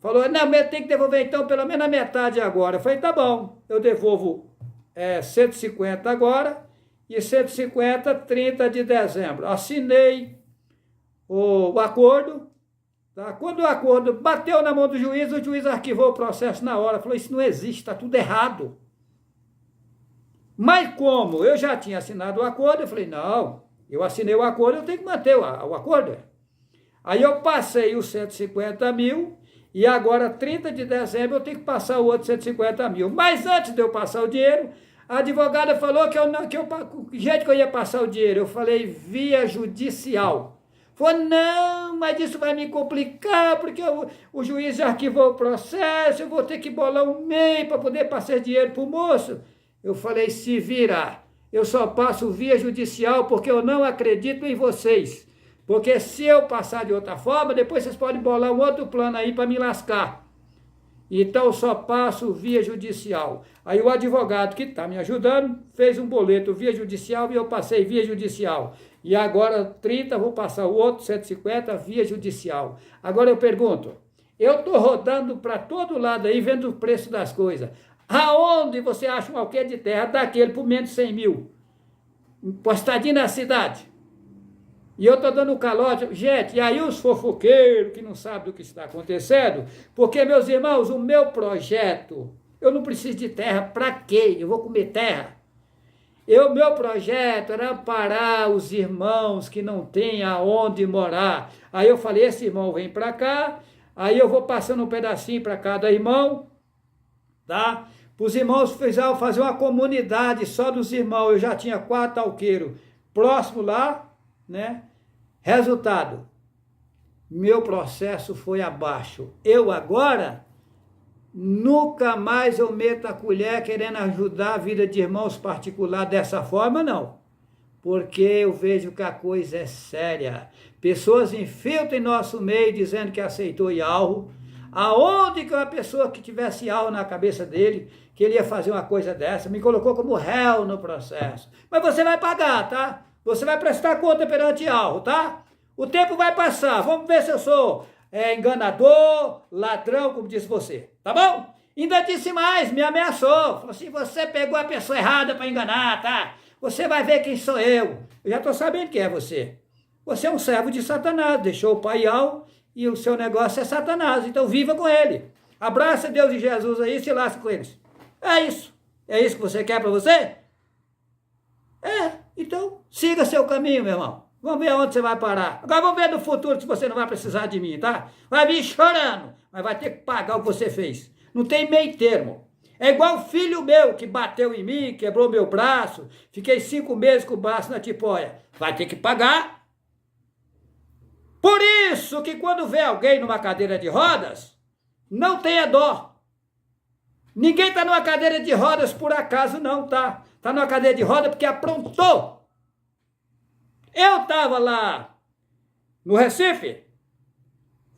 falou, não, mas tem que devolver então pelo menos a metade agora. Eu falei, tá bom, eu devolvo 150 agora e 150, 30 de dezembro. Assinei o acordo. Tá? Quando o acordo bateu na mão do juiz, o juiz arquivou o processo na hora. Falou, isso não existe, está tudo errado. Mas como eu já tinha assinado o acordo, eu falei, não, eu assinei o acordo, eu tenho que manter o acordo. Aí eu passei os 150 mil e agora, 30 de dezembro, eu tenho que passar o outro 150 mil. Mas antes de eu passar o dinheiro, a advogada falou que jeito que eu ia passar o dinheiro, eu falei via judicial. Falou, não, mas isso vai me complicar, porque o juiz já arquivou o processo, eu vou ter que bolar um meio para poder passar dinheiro para o moço. Eu falei, se virar, eu só passo via judicial porque eu não acredito em vocês. Porque se eu passar de outra forma, depois vocês podem bolar um outro plano aí para me lascar. Então eu só passo via judicial. Aí o advogado que está me ajudando fez um boleto via judicial e eu passei via judicial. E agora 30, vou passar o outro 150 via judicial. Agora eu pergunto, eu estou rodando para todo lado aí, vendo o preço das coisas. Aonde você acha um alqueire de terra daquele por menos de 100 mil? Postadinho na cidade. E eu estou dando calote. Gente, e aí os fofoqueiros que não sabem do que está acontecendo, porque, meus irmãos, o meu projeto, eu não preciso de terra, para quê? Eu vou comer terra. Meu projeto era amparar os irmãos que não têm aonde morar. Aí eu falei, esse irmão vem para cá, aí eu vou passando um pedacinho para cada irmão, tá? Para os irmãos fazer uma comunidade só dos irmãos. Eu já tinha 4 alqueiros próximo lá, né? Resultado, meu processo foi abaixo. Eu agora, nunca mais eu meto a colher querendo ajudar a vida de irmãos particular dessa forma, não. Porque eu vejo que a coisa é séria. Pessoas infiltram em nosso meio dizendo que aceitou IALRO. Aonde que uma pessoa que tivesse IALRO na cabeça dele, que ele ia fazer uma coisa dessa, me colocou como réu no processo. Mas você vai pagar, tá? Você vai prestar conta perante IALRO, tá? O tempo vai passar. Vamos ver se eu sou enganador, ladrão, como disse você. Tá bom? Ainda disse mais, me ameaçou. Falou assim, você pegou a pessoa errada para enganar, tá? Você vai ver quem sou eu. Eu já estou sabendo quem é você. Você é um servo de Satanás. Deixou o pai IALRO e o seu negócio é Satanás. Então viva com ele. Abraça Deus e Jesus aí e se lasca com eles. É isso. É isso que você quer para você? Então, siga seu caminho, meu irmão. Vamos ver aonde você vai parar. Agora vamos ver no futuro se você não vai precisar de mim, tá? Vai vir chorando, mas vai ter que pagar o que você fez. Não tem meio termo. É igual o filho meu que bateu em mim, quebrou meu braço, fiquei 5 meses com o braço na tipóia. Vai ter que pagar. Por isso que quando vê alguém numa cadeira de rodas, não tenha dó. Ninguém está numa cadeira de rodas por acaso não, tá? Está numa cadeira de rodas porque aprontou. Eu estava lá no Recife,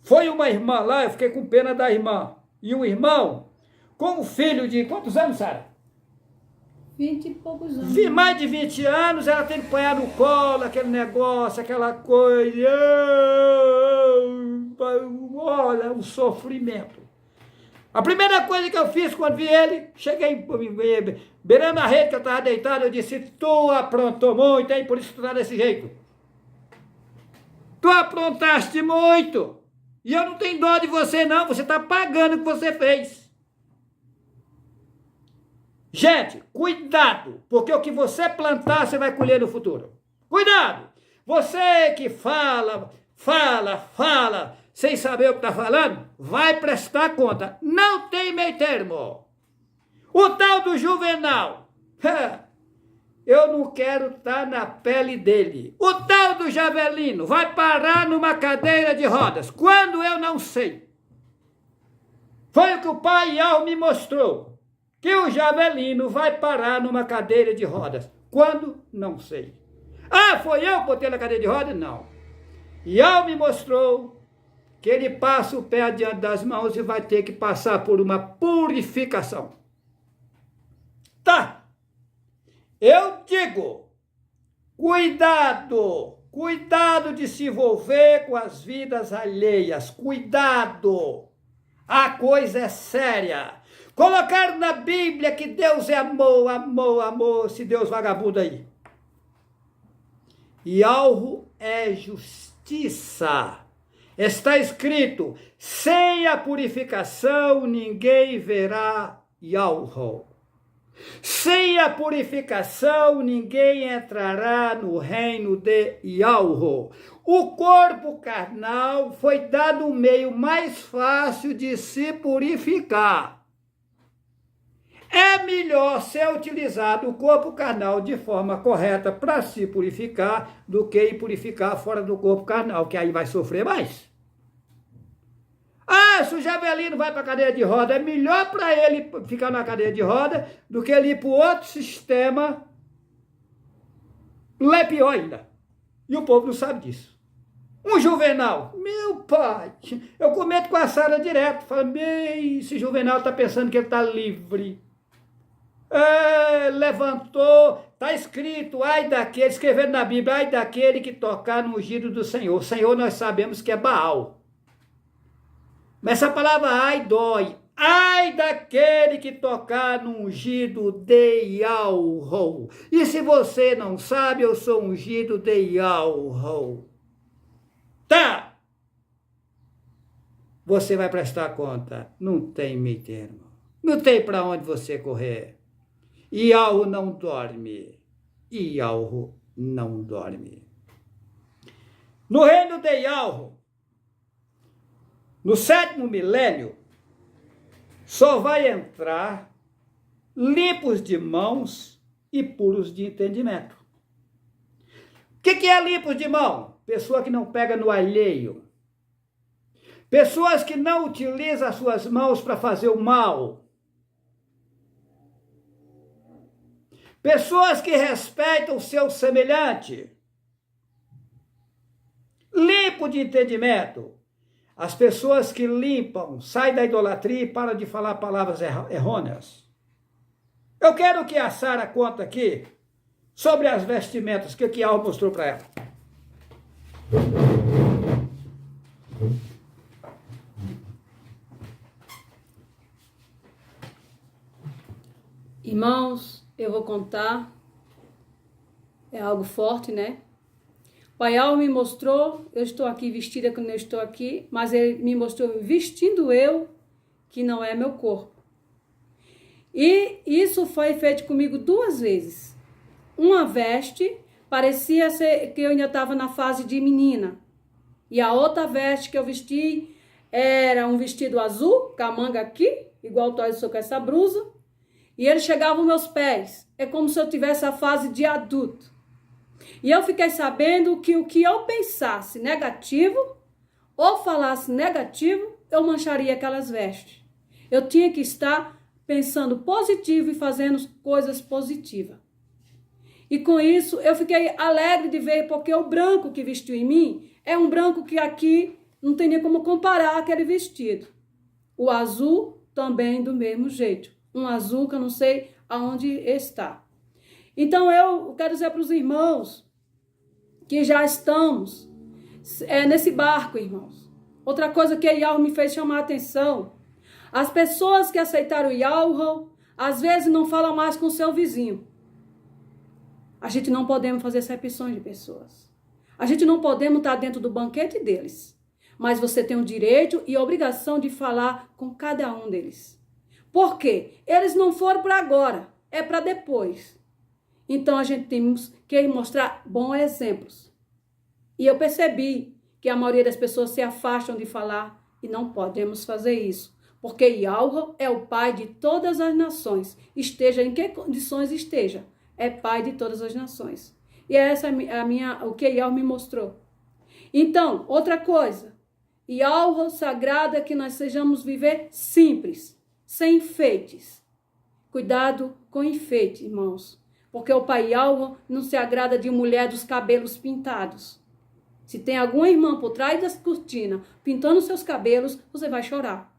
foi uma irmã lá, eu fiquei com pena da irmã. E o irmão, com um filho de quantos anos, Sara? 20 e poucos anos. Mais de 20 anos, ela tem que apanhar no colo, aquele negócio, aquela coisa. Olha, um sofrimento. A primeira coisa que eu fiz quando vi ele, cheguei beirando a rede que eu estava deitado, eu disse, tu aprontou muito, hein? Por isso tu está desse jeito. Tu aprontaste muito. E eu não tenho dó de você não, você está pagando o que você fez. Gente, cuidado, porque o que você plantar, você vai colher no futuro. Cuidado! Você que fala, sem saber o que está falando, vai prestar conta. Não tem meio termo. O tal do Juvenal, eu não quero estar na pele dele. O tal do Javelino vai parar numa cadeira de rodas. Quando eu não sei. Foi o que o pai IALRO me mostrou. Que o Javelino vai parar numa cadeira de rodas. Quando? Não sei. Ah, foi eu que botei na cadeira de rodas? Não. IALRO me mostrou que ele passa o pé adiante das mãos e vai ter que passar por uma purificação. Tá. Eu digo Cuidado! Cuidado de se envolver com as vidas alheias. Cuidado! A coisa é séria. Colocaram na Bíblia que Deus é amor, amor, amor. Esse Deus vagabundo aí. E algo é justiça. Está escrito, sem a purificação ninguém verá Yahweh. Sem a purificação ninguém entrará no reino de Yahweh. O corpo carnal foi dado o meio mais fácil de se purificar. É melhor ser utilizado o corpo carnal de forma correta para se purificar do que purificar fora do corpo carnal, que aí vai sofrer mais. Ah, se o Javelino vai para a cadeira de roda, é melhor para ele ficar na cadeira de roda do que ele ir para o outro sistema. Lá é pior ainda. E o povo não sabe disso. Um Juvenal, meu pai, eu comento com a Sara direto, falo, esse Juvenal está pensando que ele está livre. Levantou, está escrito, ai daquele, escrevendo na Bíblia, ai daquele que tocar no ungido do Senhor. O Senhor nós sabemos que é Baal. Mas essa palavra ai dói. Ai daquele que tocar no ungido de Yahweh. E se você não sabe, eu sou ungido de Yahweh. Tá? Você vai prestar conta. Não tem meio termo. Não tem para onde você correr. Yahweh não dorme. Yahweh não dorme. No reino de Yahweh, no 7º milênio, só vai entrar limpos de mãos e puros de entendimento. O que é limpos de mão? Pessoa que não pega no alheio. Pessoas que não utilizam as suas mãos para fazer o mal. Pessoas que respeitam o seu semelhante. Limpo de entendimento. As pessoas que limpam, saem da idolatria e param de falar palavras errôneas. Eu quero que a Sara conte aqui sobre as vestimentas que o Kial mostrou para ela. Irmãos, eu vou contar, é algo forte, né? O Pai Al me mostrou, eu estou aqui vestida quando eu estou aqui, mas ele me mostrou vestindo eu, que não é meu corpo. E isso foi feito comigo 2 vezes. Uma veste, parecia ser que eu ainda estava na fase de menina. E a outra veste que eu vesti era um vestido azul, com a manga aqui, igual eu estou com essa blusa. E ele chegava aos meus pés. É como se eu tivesse a fase de adulto. E eu fiquei sabendo que o que eu pensasse negativo ou falasse negativo, eu mancharia aquelas vestes. Eu tinha que estar pensando positivo e fazendo coisas positivas. E com isso eu fiquei alegre de ver, porque o branco que vestiu em mim é um branco que aqui não tem nem como comparar aquele vestido. O azul também do mesmo jeito. Um azul que eu não sei aonde está. Então eu quero dizer para os irmãos que já estamos nesse barco, irmãos. Outra coisa que Yahweh me fez chamar a atenção, as pessoas que aceitaram Yahweh, às vezes não falam mais com o seu vizinho. A gente não podemos fazer acepções de pessoas. A gente não podemos estar dentro do banquete deles. Mas você tem o direito e a obrigação de falar com cada um deles. Por quê? Eles não foram para agora, é para depois. Então, a gente temos que mostrar bons exemplos. E eu percebi que a maioria das pessoas se afastam de falar e não podemos fazer isso. Porque Yahweh é o Pai de todas as nações. Esteja em que condições esteja. É Pai de todas as nações. E essa é o que Yahweh me mostrou. Então, outra coisa. Yahweh sagrada é que nós sejamos viver simples, sem enfeites. Cuidado com enfeite, irmãos. Porque o Pai Yahweh não se agrada de mulher dos cabelos pintados. Se tem alguma irmã por trás das cortinas pintando seus cabelos, você vai chorar.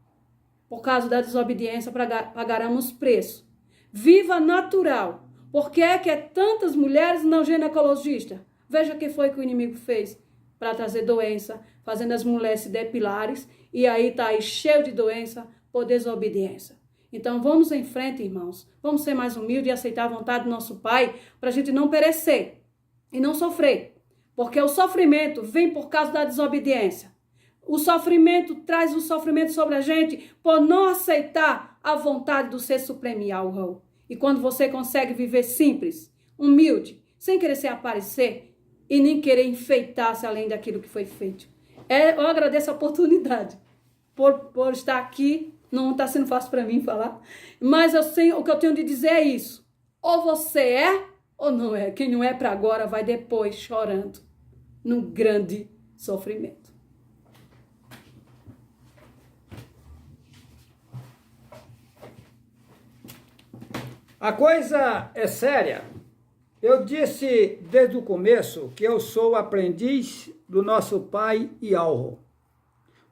Por causa da desobediência, pagaremos preço. Viva natural. Por que é tantas mulheres não ginecologistas? Veja o que foi que o inimigo fez para trazer doença, fazendo as mulheres se depilarem, e aí está aí cheio de doença por desobediência. Então vamos em frente, irmãos. Vamos ser mais humildes e aceitar a vontade do nosso Pai para a gente não perecer e não sofrer. Porque o sofrimento vem por causa da desobediência. O sofrimento traz um sofrimento sobre a gente por não aceitar a vontade do Ser Supremo Yahweh. E quando você consegue viver simples, humilde, sem querer se aparecer e nem querer enfeitar-se além daquilo que foi feito. Eu agradeço a oportunidade por estar aqui. Não está sendo fácil para mim falar, mas o que eu tenho de dizer é isso. Ou você é ou não é. Quem não é para agora vai depois chorando num grande sofrimento. A coisa é séria. Eu disse desde o começo que eu sou aprendiz do nosso pai Yahweh,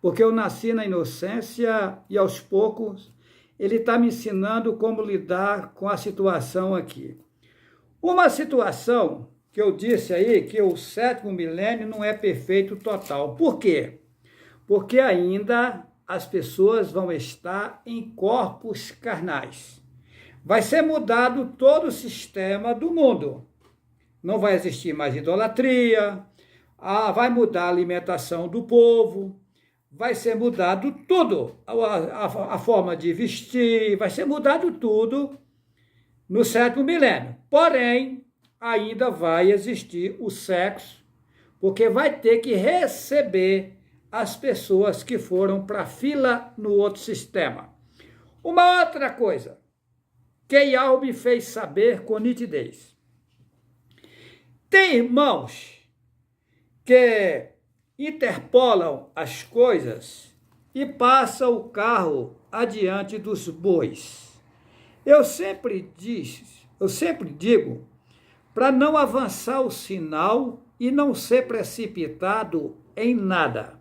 porque eu nasci na inocência e aos poucos ele está me ensinando como lidar com a situação aqui. Uma situação que eu disse aí que o 7º milênio não é perfeito total. Por quê? Porque ainda as pessoas vão estar em corpos carnais. Vai ser mudado todo o sistema do mundo. Não vai existir mais idolatria, vai mudar a alimentação do povo, vai ser mudado tudo, a forma de vestir, vai ser mudado tudo no 7º milênio. Porém, ainda vai existir o sexo, porque vai ter que receber as pessoas que foram para a fila no outro sistema. Uma outra coisa que Yahweh me fez saber com nitidez. Tem irmãos que interpolam as coisas e passam o carro adiante dos bois. Eu sempre digo para não avançar o sinal e não ser precipitado em nada.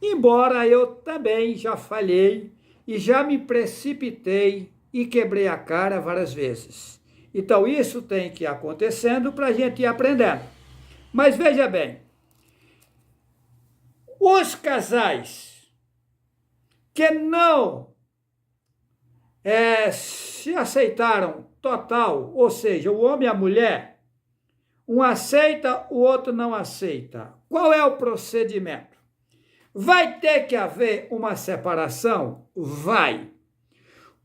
Embora eu também já falhei e já me precipitei e quebrei a cara várias vezes. Então isso tem que ir acontecendo para a gente ir aprendendo. Mas veja bem, os casais que não se aceitaram total, ou seja, o homem e a mulher, um aceita, o outro não aceita. Qual é o procedimento? Vai ter que haver uma separação? Vai.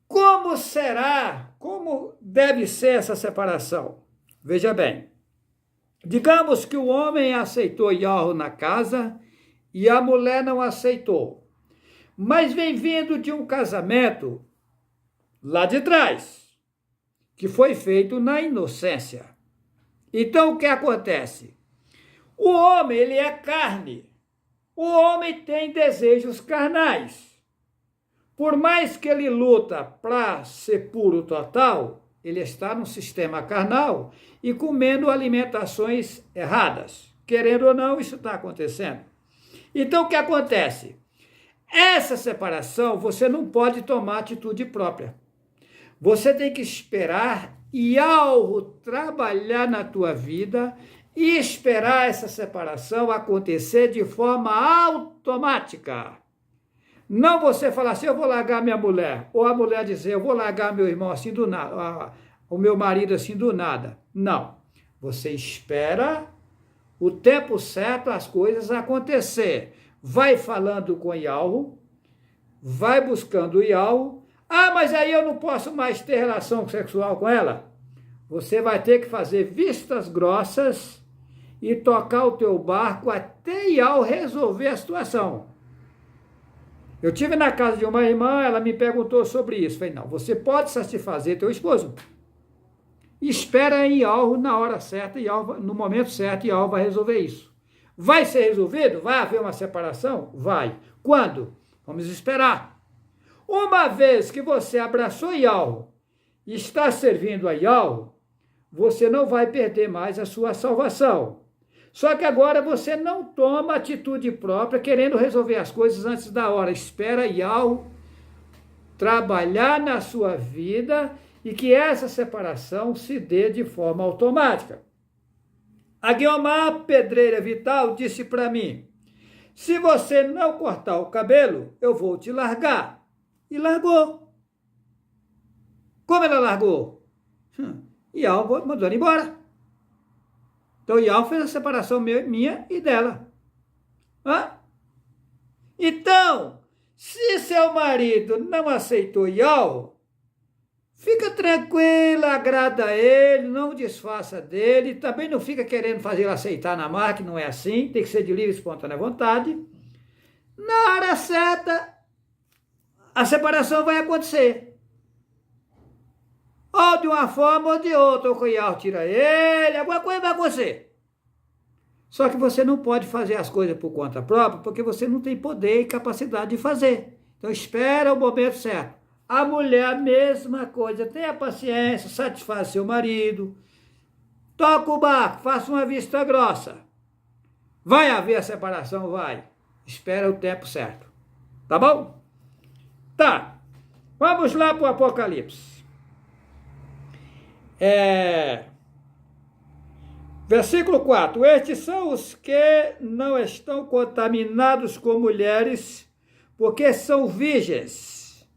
Como será? Como deve ser essa separação? Veja bem, digamos que o homem aceitou Yahweh na casa e a mulher não aceitou, mas vem vindo de um casamento lá de trás, que foi feito na inocência. Então, o que acontece? O homem, ele é carne. O homem tem desejos carnais. Por mais que ele luta para ser puro total, ele está no sistema carnal e comendo alimentações erradas. Querendo ou não, isso está acontecendo. Então, o que acontece? Essa separação, você não pode tomar atitude própria. Você tem que esperar Yahweh trabalhar na tua vida e esperar essa separação acontecer de forma automática. Não você falar assim, eu vou largar minha mulher, ou a mulher dizer, eu vou largar meu irmão assim do nada, o meu marido assim do nada. Não. Você espera o tempo certo as coisas acontecer. Vai falando com Yahweh, vai buscando Yahweh. Ah, mas aí eu não posso mais ter relação sexual com ela. Você vai ter que fazer vistas grossas e tocar o teu barco até Yahweh resolver a situação. Eu estive na casa de uma irmã, ela me perguntou sobre isso. Falei, não, você pode satisfazer teu esposo. Espera em Yahweh na hora certa, no momento certo, Yahweh vai resolver isso. Vai ser resolvido? Vai haver uma separação? Vai. Quando? Vamos esperar. Uma vez que você abraçou Yahweh e está servindo a Yahweh, você não vai perder mais a sua salvação. Só que agora você não toma atitude própria querendo resolver as coisas antes da hora. Espera Yahweh trabalhar na sua vida e que essa separação se dê de forma automática. A Guiomar Pedreira Vital disse para mim, se você não cortar o cabelo, eu vou te largar. E largou. Como ela largou? Ial mandou ela embora. Então, Ial fez a separação minha e dela. Então, se seu marido não aceitou Ial, fica tranquila, agrada a ele, não desfaça dele, também não fica querendo fazer ele aceitar na marca, que não é assim, tem que ser de livre e espontânea vontade. Na hora certa, a separação vai acontecer. Ou de uma forma ou de outra, ou o Ial tira ele, alguma coisa vai acontecer. Só que você não pode fazer as coisas por conta própria, porque você não tem poder e capacidade de fazer. Então espera o momento certo. A mulher, a mesma coisa, tenha paciência, satisfaz seu marido, toca o barco, faça uma vista grossa. Vai haver a separação? Vai. Espera o tempo certo. Tá bom? Tá. Vamos lá para o Apocalipse. Versículo 4. Estes são os que não estão contaminados com mulheres, porque são virgens.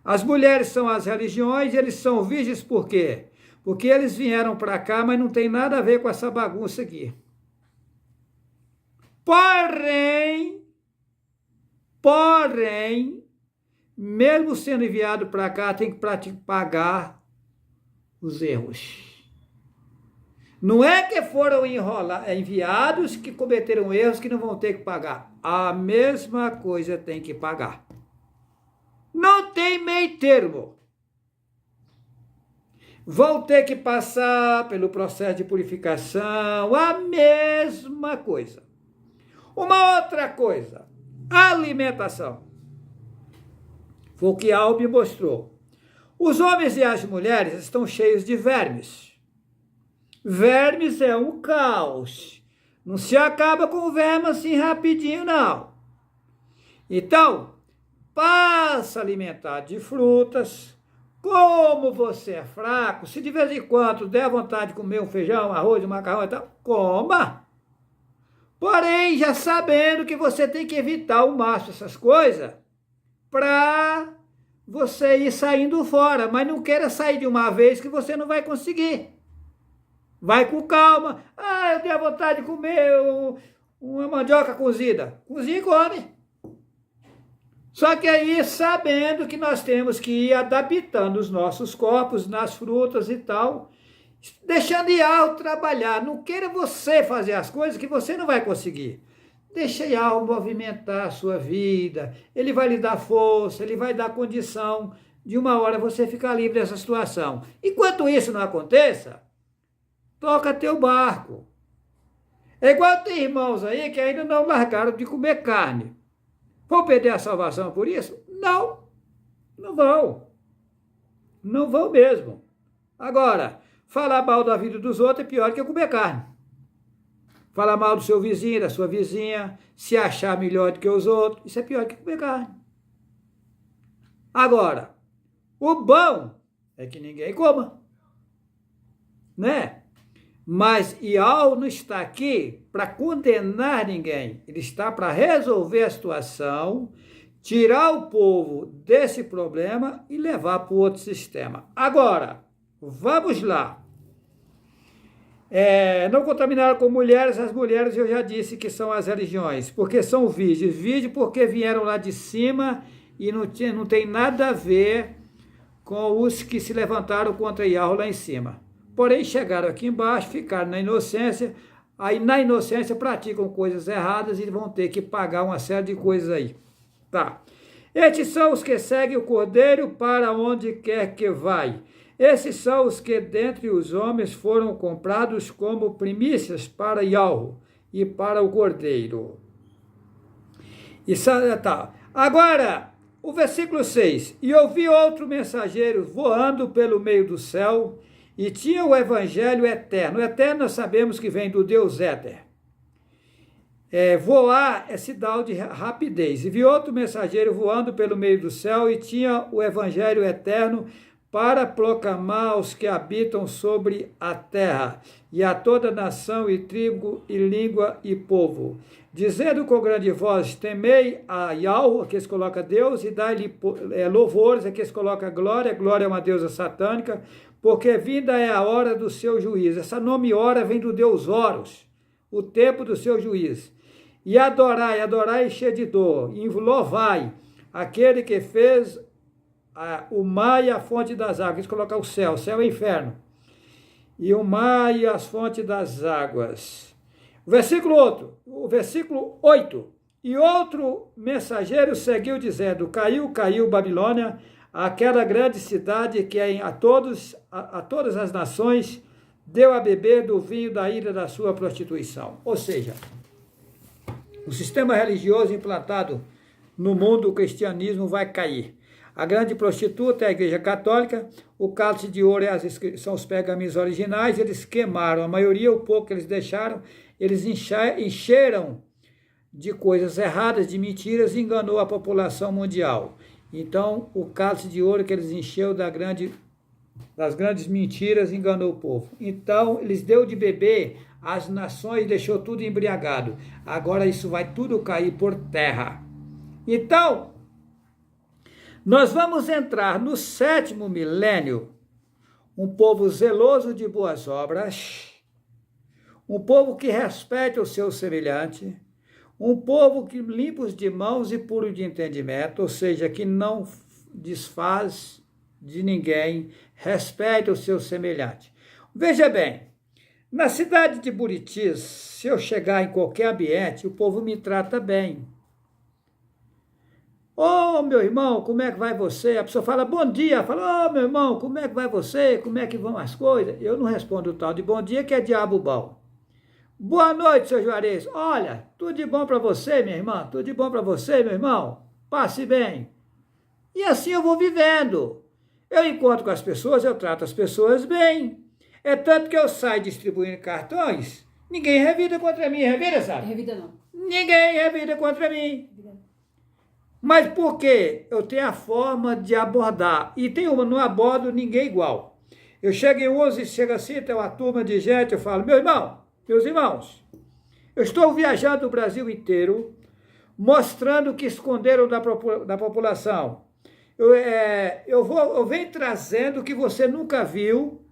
As mulheres são as religiões, eles são virgens por quê? Porque eles vieram para cá, mas não tem nada a ver com essa bagunça aqui. Porém, mesmo sendo enviado para cá, tem que pagar os erros. Não é que foram enviados que cometeram erros que não vão ter que pagar. A mesma coisa tem que pagar. Não tem meio termo. Vão ter que passar pelo processo de purificação, a mesma coisa. Uma outra coisa, alimentação. Foi o que Al me mostrou. Os homens e as mulheres estão cheios de vermes. Vermes é um caos. Não se acaba com o verme assim rapidinho, não. Então, passa a alimentar de frutas. Como você é fraco, se de vez em quando der vontade de comer um feijão, arroz, um macarrão e tal, coma. Porém, já sabendo que você tem que evitar ao máximo essas coisas para você ir saindo fora. Mas não queira sair de uma vez que você não vai conseguir. Vai com calma. Eu tenho vontade de comer uma mandioca cozida. Cozinha e come. Só que aí, sabendo que nós temos que ir adaptando os nossos corpos nas frutas e tal, deixando Ial trabalhar. Não queira você fazer as coisas que você não vai conseguir. Deixa Ial movimentar a sua vida. Ele vai lhe dar força, ele vai dar condição de uma hora você ficar livre dessa situação. Enquanto isso não aconteça, toca teu barco. É igual tem irmãos aí que ainda não largaram de comer carne. Vão perder a salvação por isso? Não, não vão. Não vão mesmo. Agora, falar mal da vida dos outros é pior que comer carne. Falar mal do seu vizinho, da sua vizinha, se achar melhor do que os outros, isso é pior que comer carne. Agora, o bom é que ninguém coma, né? Mas Ial não está aqui para condenar ninguém. Ele está para resolver a situação, tirar o povo desse problema e levar para o outro sistema. Agora, vamos lá. Não contaminar com mulheres, as mulheres eu já disse que são as religiões, porque são virgens. Virgem porque vieram lá de cima e não tem nada a ver com os que se levantaram contra Ial lá em cima. Porém, chegaram aqui embaixo, ficaram na inocência, aí na inocência praticam coisas erradas e vão ter que pagar uma série de coisas aí. Tá. Estes são os que seguem o Cordeiro para onde quer que vai. Esses são os que dentre os homens foram comprados como primícias para Ial e para o Cordeiro. Tá. Agora, o versículo 6. E ouvi outro mensageiro voando pelo meio do céu, e tinha o evangelho eterno. O eterno nós sabemos que vem do Deus éter. Voar é sinal de rapidez. E vi outro mensageiro voando pelo meio do céu e tinha o evangelho eterno para proclamar aos que habitam sobre a terra, e a toda nação, e tribo, e língua, e povo, dizendo com grande voz, temei a Yahweh, aqui se coloca Deus, e dai-lhe louvores, aqui se coloca glória, glória é uma deusa satânica, porque vinda é a hora do seu juízo. Essa nome hora vem do deus Horus, o tempo do seu juízo. E adorai, adorai cheio de dor, e louvai aquele que fez o mar e a fonte das águas. Isso coloca o céu é inferno. E o mar e as fontes das águas. O versículo 8. E outro mensageiro seguiu dizendo, caiu Babilônia, aquela grande cidade que a todas as nações deu a beber do vinho da ira da sua prostituição. Ou seja, o sistema religioso implantado no mundo, o cristianismo vai cair. A grande prostituta é a Igreja Católica, o cálice de ouro são os pergaminhos originais, eles queimaram, a maioria, o pouco que eles deixaram, eles encheram de coisas erradas, de mentiras, e enganou a população mundial. Então, o cálice de ouro que eles encheu das grandes mentiras, enganou o povo. Então, eles deu de beber às nações e deixou tudo embriagado. Agora isso vai tudo cair por terra. Então, nós vamos entrar no 7º milênio, um povo zeloso de boas obras, um povo que respeita o seu semelhante, um povo que limpos de mãos e puro de entendimento, ou seja, que não desfaz de ninguém, respeita o seu semelhante. Veja bem, na cidade de Buritis, se eu chegar em qualquer ambiente, o povo me trata bem. Ô, meu irmão, como é que vai você? A pessoa fala, bom dia. Fala, ô, meu irmão, como é que vai você? Como é que vão as coisas? Eu não respondo o tal de bom dia, que é diabo bom. Boa noite, seu Juarez. Olha, tudo de bom para você, minha irmã. Tudo de bom para você, meu irmão. Passe bem. E assim eu vou vivendo. Eu encontro com as pessoas, eu trato as pessoas bem. É tanto que eu saio distribuindo cartões, ninguém revida contra mim. Revida, sabe? Revida não. Ninguém revida contra mim. Mas por quê? Eu tenho a forma de abordar. E tem uma, não abordo ninguém igual. Eu chego em 11, chega assim, tem uma turma de gente, eu falo, meus irmãos, eu estou viajando o Brasil inteiro, mostrando o que esconderam da população. Eu venho trazendo o que você nunca viu.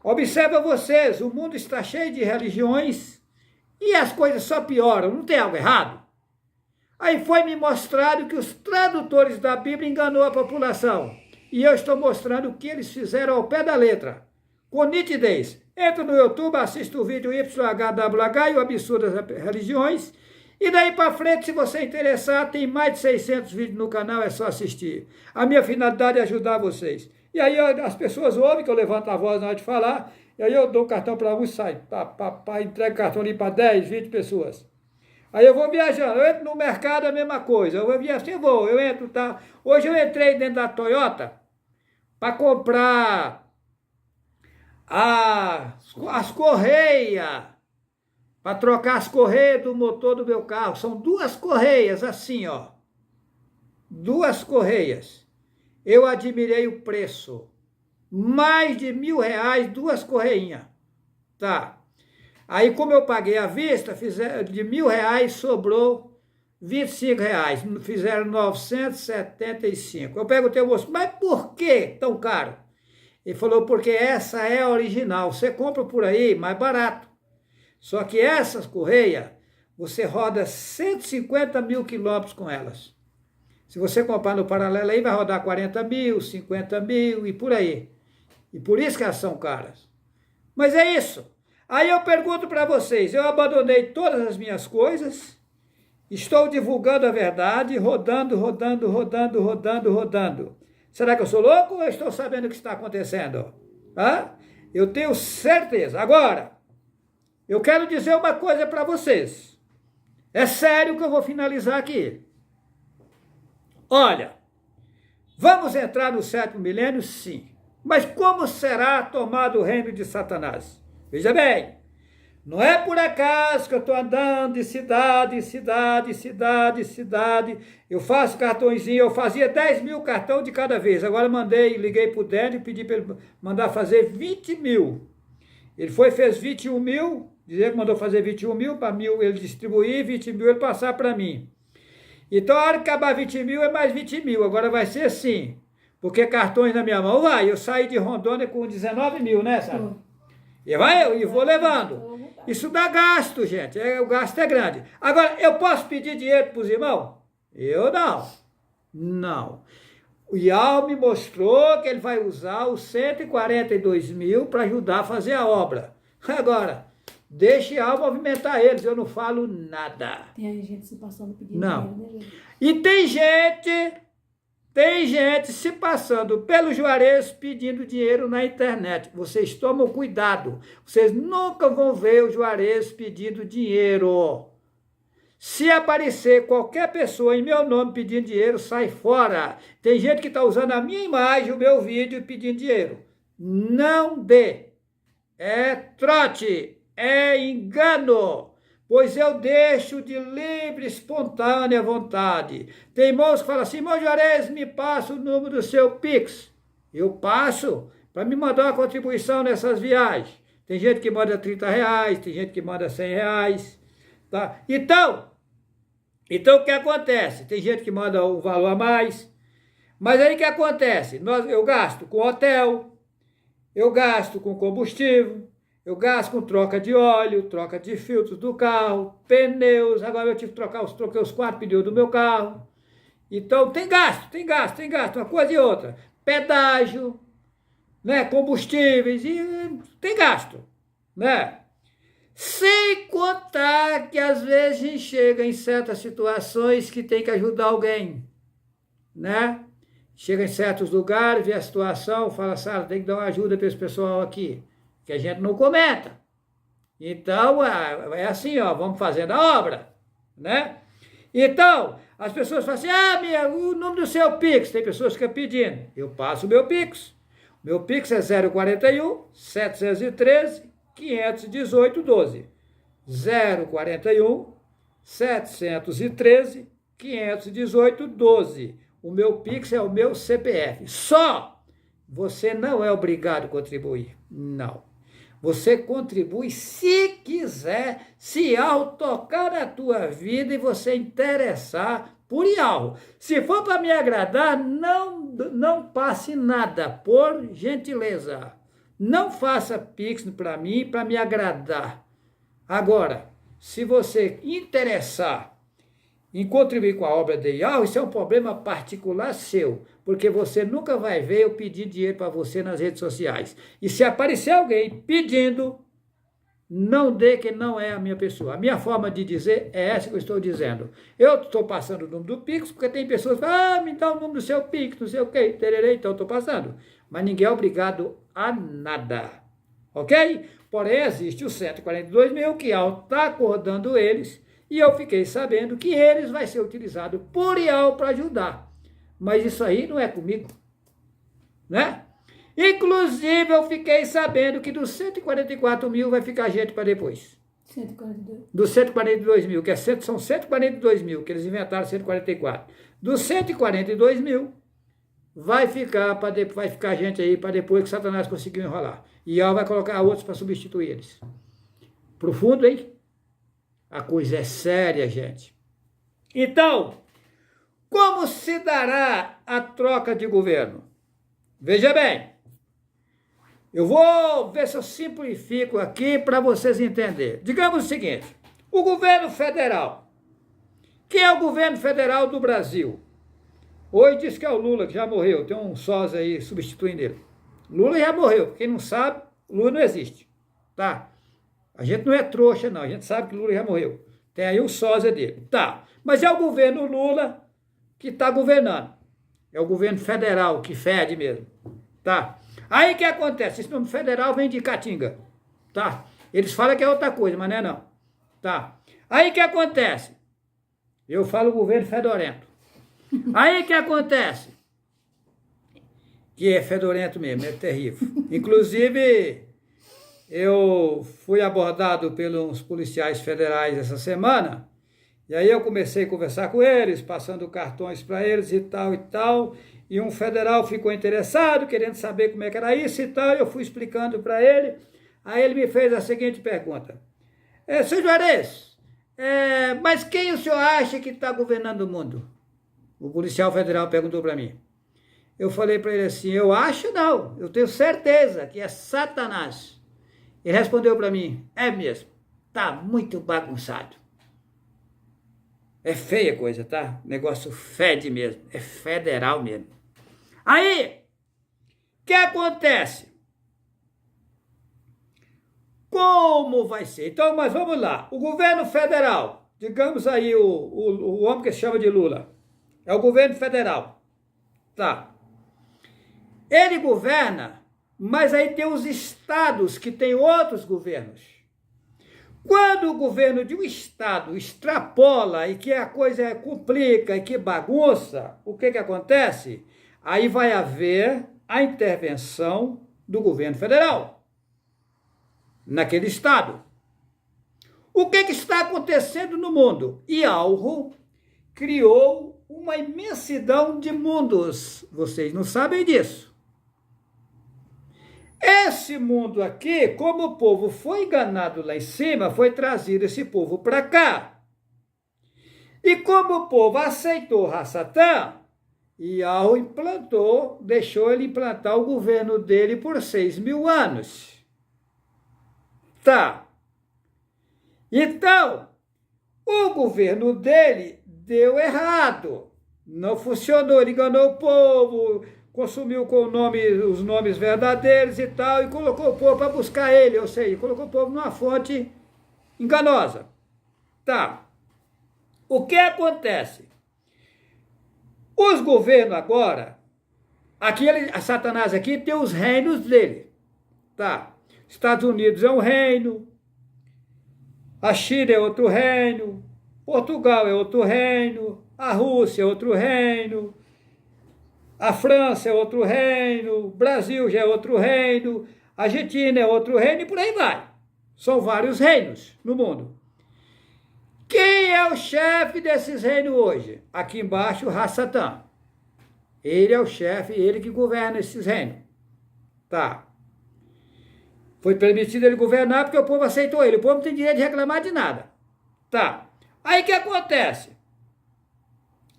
Observa vocês, o mundo está cheio de religiões e as coisas só pioram, não tem algo errado? Aí foi me mostrado que os tradutores da Bíblia enganou a população. E eu estou mostrando o que eles fizeram ao pé da letra, com nitidez. Entra no YouTube, assista o vídeo YHWH e o Absurdo das Religiões. E daí para frente, se você interessar, tem mais de 600 vídeos no canal, é só assistir. A minha finalidade é ajudar vocês. E aí as pessoas ouvem que eu levanto a voz na hora de falar, e aí eu dou o cartão para um e sai. Entrego o cartão ali para 10, 20 pessoas. Aí eu vou viajando, eu entro no mercado, a mesma coisa. Eu vou viajando, eu entro, tá? Hoje eu entrei dentro da Toyota para comprar as correias, para trocar as correias do motor do meu carro. São 2 correias assim, ó. 2 correias. Eu admirei o preço. Mais de R$1.000, 2 correinhas. Tá. Aí, como eu paguei à vista, de R$1.000 sobrou R$25. Fizeram 975. Eu perguntei ao moço, mas por que tão caro? Ele falou, porque essa é a original. Você compra por aí mais barato. Só que essas correias, você roda 150 mil quilômetros com elas. Se você comprar no paralelo aí, vai rodar 40 mil, 50 mil e por aí. E por isso que elas são caras. Mas é isso. Aí eu pergunto para vocês, eu abandonei todas as minhas coisas, estou divulgando a verdade, rodando. Será que eu sou louco ou eu estou sabendo o que está acontecendo? Eu tenho certeza. Agora, eu quero dizer uma coisa para vocês. É sério que eu vou finalizar aqui. Olha, vamos entrar no 7º milênio? Sim. Mas como será tomado o reino de Satanás? Veja bem, Não é por acaso que eu estou andando de cidade em cidade, Eu faço cartõezinho, eu fazia 10 mil cartão de cada vez. Agora liguei para o Délio e pedi para ele mandar fazer 20 mil. Ele fez 21 mil, dizer que mandou fazer 21 mil, para 1.000 ele distribuir, 20 mil ele passar para mim. Então, a hora que acabar 20 mil, é mais 20 mil. Agora vai ser assim, porque cartões na minha mão, eu saí de Rondônia com 19 mil, né, sabe? E vou levando. Isso dá gasto, gente. O gasto é grande. Agora, eu posso pedir dinheiro para os irmãos? Eu não. Não. O IAL me mostrou que ele vai usar os 142 mil para ajudar a fazer a obra. Agora, deixe IAL movimentar eles. Eu não falo nada. Tem gente se passando pedindo não. dinheiro, né, gente? E tem gente se passando pelo Juarez pedindo dinheiro na internet. Vocês tomam cuidado. Vocês nunca vão ver o Juarez pedindo dinheiro. Se aparecer qualquer pessoa em meu nome pedindo dinheiro, sai fora. Tem gente que está usando a minha imagem, o meu vídeo pedindo dinheiro. Não dê. É trote. É engano. Pois eu deixo de livre, espontânea vontade. Tem irmãos que falam assim, irmão Juarez, me passa o número do seu Pix. Eu passo para me mandar uma contribuição nessas viagens. Tem gente que manda R$30, tem gente que manda R$100. Tá? Então, o que acontece? Tem gente que manda um valor a mais. Mas aí o que acontece? Eu gasto com hotel, eu gasto com combustível, eu gasto com troca de óleo, troca de filtros do carro, pneus. Agora eu tive que troquei os 4 pneus do meu carro. Então tem gasto, uma coisa e outra. Pedágio, né, combustíveis, e tem gasto, né? Sem contar que às vezes a gente chega em certas situações que tem que ajudar alguém, né? Chega em certos lugares, vê a situação, fala, Sara, tem que dar uma ajuda para esse pessoal aqui. Que a gente não comenta. Então, é assim, vamos fazendo a obra, né? Então, as pessoas falam assim, o nome do seu Pix, tem pessoas que ficam pedindo. Eu passo o meu Pix. Meu Pix é 041 713 518 12. 041 713 518 12. O meu Pix é o meu CPF. Só você não é obrigado a contribuir. Não. Você contribui se quiser, se algo tocar na tua vida e você interessar por algo. Se for para me agradar, não passe nada, por gentileza. Não faça Pix para mim, para me agradar. Agora, se você interessar em contribuir com a obra de IAL, isso é um problema particular seu, porque você nunca vai ver eu pedir dinheiro para você nas redes sociais. E se aparecer alguém pedindo, não dê que não é a minha pessoa. A minha forma de dizer é essa que eu estou dizendo. Eu estou passando o número do Pix, porque tem pessoas que falam, me dá o número do seu Pix, não sei o quê, tererê, então eu estou passando. Mas ninguém é obrigado a nada, ok? Porém, existe os 142 mil que IAL está acordando eles, e eu fiquei sabendo que eles vai ser utilizado por IAL para ajudar. Mas isso aí não é comigo, né? Inclusive, eu fiquei sabendo que dos 144 mil vai ficar gente para depois. 142. Dos 142 mil, são 142 mil, que eles inventaram 144. Dos 142 mil, vai ficar gente aí para depois que Satanás conseguiu enrolar. E IAL vai colocar outros para substituir eles. Profundo, hein? A coisa é séria, gente. Então, como se dará a troca de governo? Veja bem, eu vou ver se eu simplifico aqui para vocês entenderem. Digamos o seguinte, o governo federal. Quem é o governo federal do Brasil? Hoje diz que é o Lula, que já morreu. Tem um sósia aí substituindo ele. Lula já morreu. Quem não sabe, Lula não existe. Tá? A gente não é trouxa, não. A gente sabe que Lula já morreu. Tem aí o sósia dele. Tá. Mas é o governo Lula que está governando. É o governo federal, que fede mesmo. Tá. Aí o que acontece? Esse nome federal vem de Caatinga. Tá. Eles falam que é outra coisa, mas não é não. Tá. Aí o que acontece? Eu falo governo fedorento. Aí o que acontece? Que é fedorento mesmo, é terrível. Inclusive, eu fui abordado pelos policiais federais essa semana, e aí eu comecei a conversar com eles, passando cartões para eles e tal, e um federal ficou interessado, querendo saber como é que era isso e tal, e eu fui explicando para ele, aí ele me fez a seguinte pergunta: Sr. Juarez, mas quem o senhor acha que está governando o mundo? O policial federal perguntou para mim. Eu falei para ele assim: eu acho não, eu tenho certeza que é Satanás. Ele respondeu para mim: é mesmo, tá muito bagunçado. É feia a coisa, tá? O negócio fede mesmo, é federal mesmo. Aí, o que acontece? Como vai ser? Então, mas vamos lá. O governo federal, digamos aí o homem que se chama de Lula, é o governo federal. Tá. Ele governa, mas aí tem os estados que têm outros governos. Quando o governo de um estado extrapola e que a coisa complica e que bagunça, o que acontece? Aí vai haver a intervenção do governo federal naquele estado. O que está acontecendo no mundo? Ialro criou uma imensidão de mundos. Vocês não sabem disso. Esse mundo aqui, como o povo foi enganado lá em cima, foi trazido esse povo para cá. E como o povo aceitou Rassatã, Ialro implantou, deixou ele implantar o governo dele por 6.000 anos. Tá. Então, o governo dele deu errado. Não funcionou, ele enganou o povo, consumiu com os nomes verdadeiros e tal, e colocou o povo para buscar ele, ou seja, colocou o povo numa fonte enganosa. Tá. O que acontece? Os governos agora, a Satanás aqui tem os reinos dele. Tá. Estados Unidos é um reino, a China é outro reino, Portugal é outro reino, a Rússia é outro reino, a França é outro reino, o Brasil já é outro reino, a Argentina é outro reino e por aí vai. São vários reinos no mundo. Quem é o chefe desses reinos hoje? Aqui embaixo, Rassatã. Ele é o chefe, ele que governa esses reinos. Tá. Foi permitido ele governar porque o povo aceitou ele. O povo não tem direito de reclamar de nada. Tá. Aí o que acontece?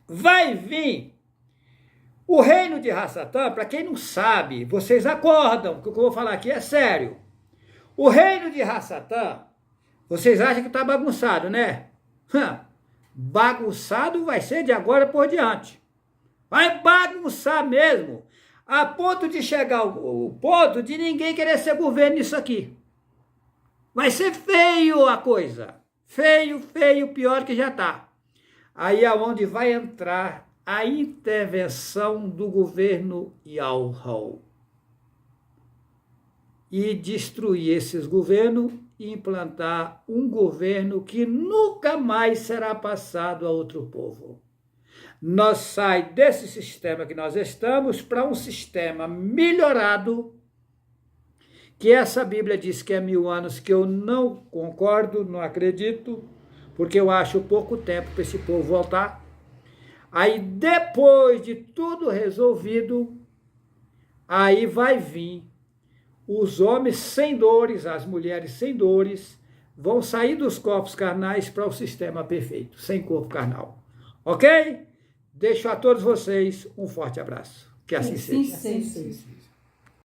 Vai vir o reino de Rassatã, para quem não sabe, vocês acordam, que o que eu vou falar aqui é sério. O reino de Rassatã, vocês acham que está bagunçado, né? Bagunçado vai ser de agora por diante. Vai bagunçar mesmo. A ponto de chegar o ponto de ninguém querer ser governo nisso aqui. Vai ser feio a coisa. Feio, feio, pior que já está. Aí é onde vai entrar a intervenção do governo Ialro. E destruir esses governos e implantar um governo que nunca mais será passado a outro povo. Nós saímos desse sistema que nós estamos para um sistema melhorado, que essa Bíblia diz que é 1000 anos, que eu não concordo, não acredito, porque eu acho pouco tempo para esse povo voltar. Aí depois de tudo resolvido, aí vai vir os homens sem dores, as mulheres sem dores, vão sair dos corpos carnais para o sistema perfeito, sem corpo carnal. Ok? Deixo a todos vocês um forte abraço. Que assim seja. Sim.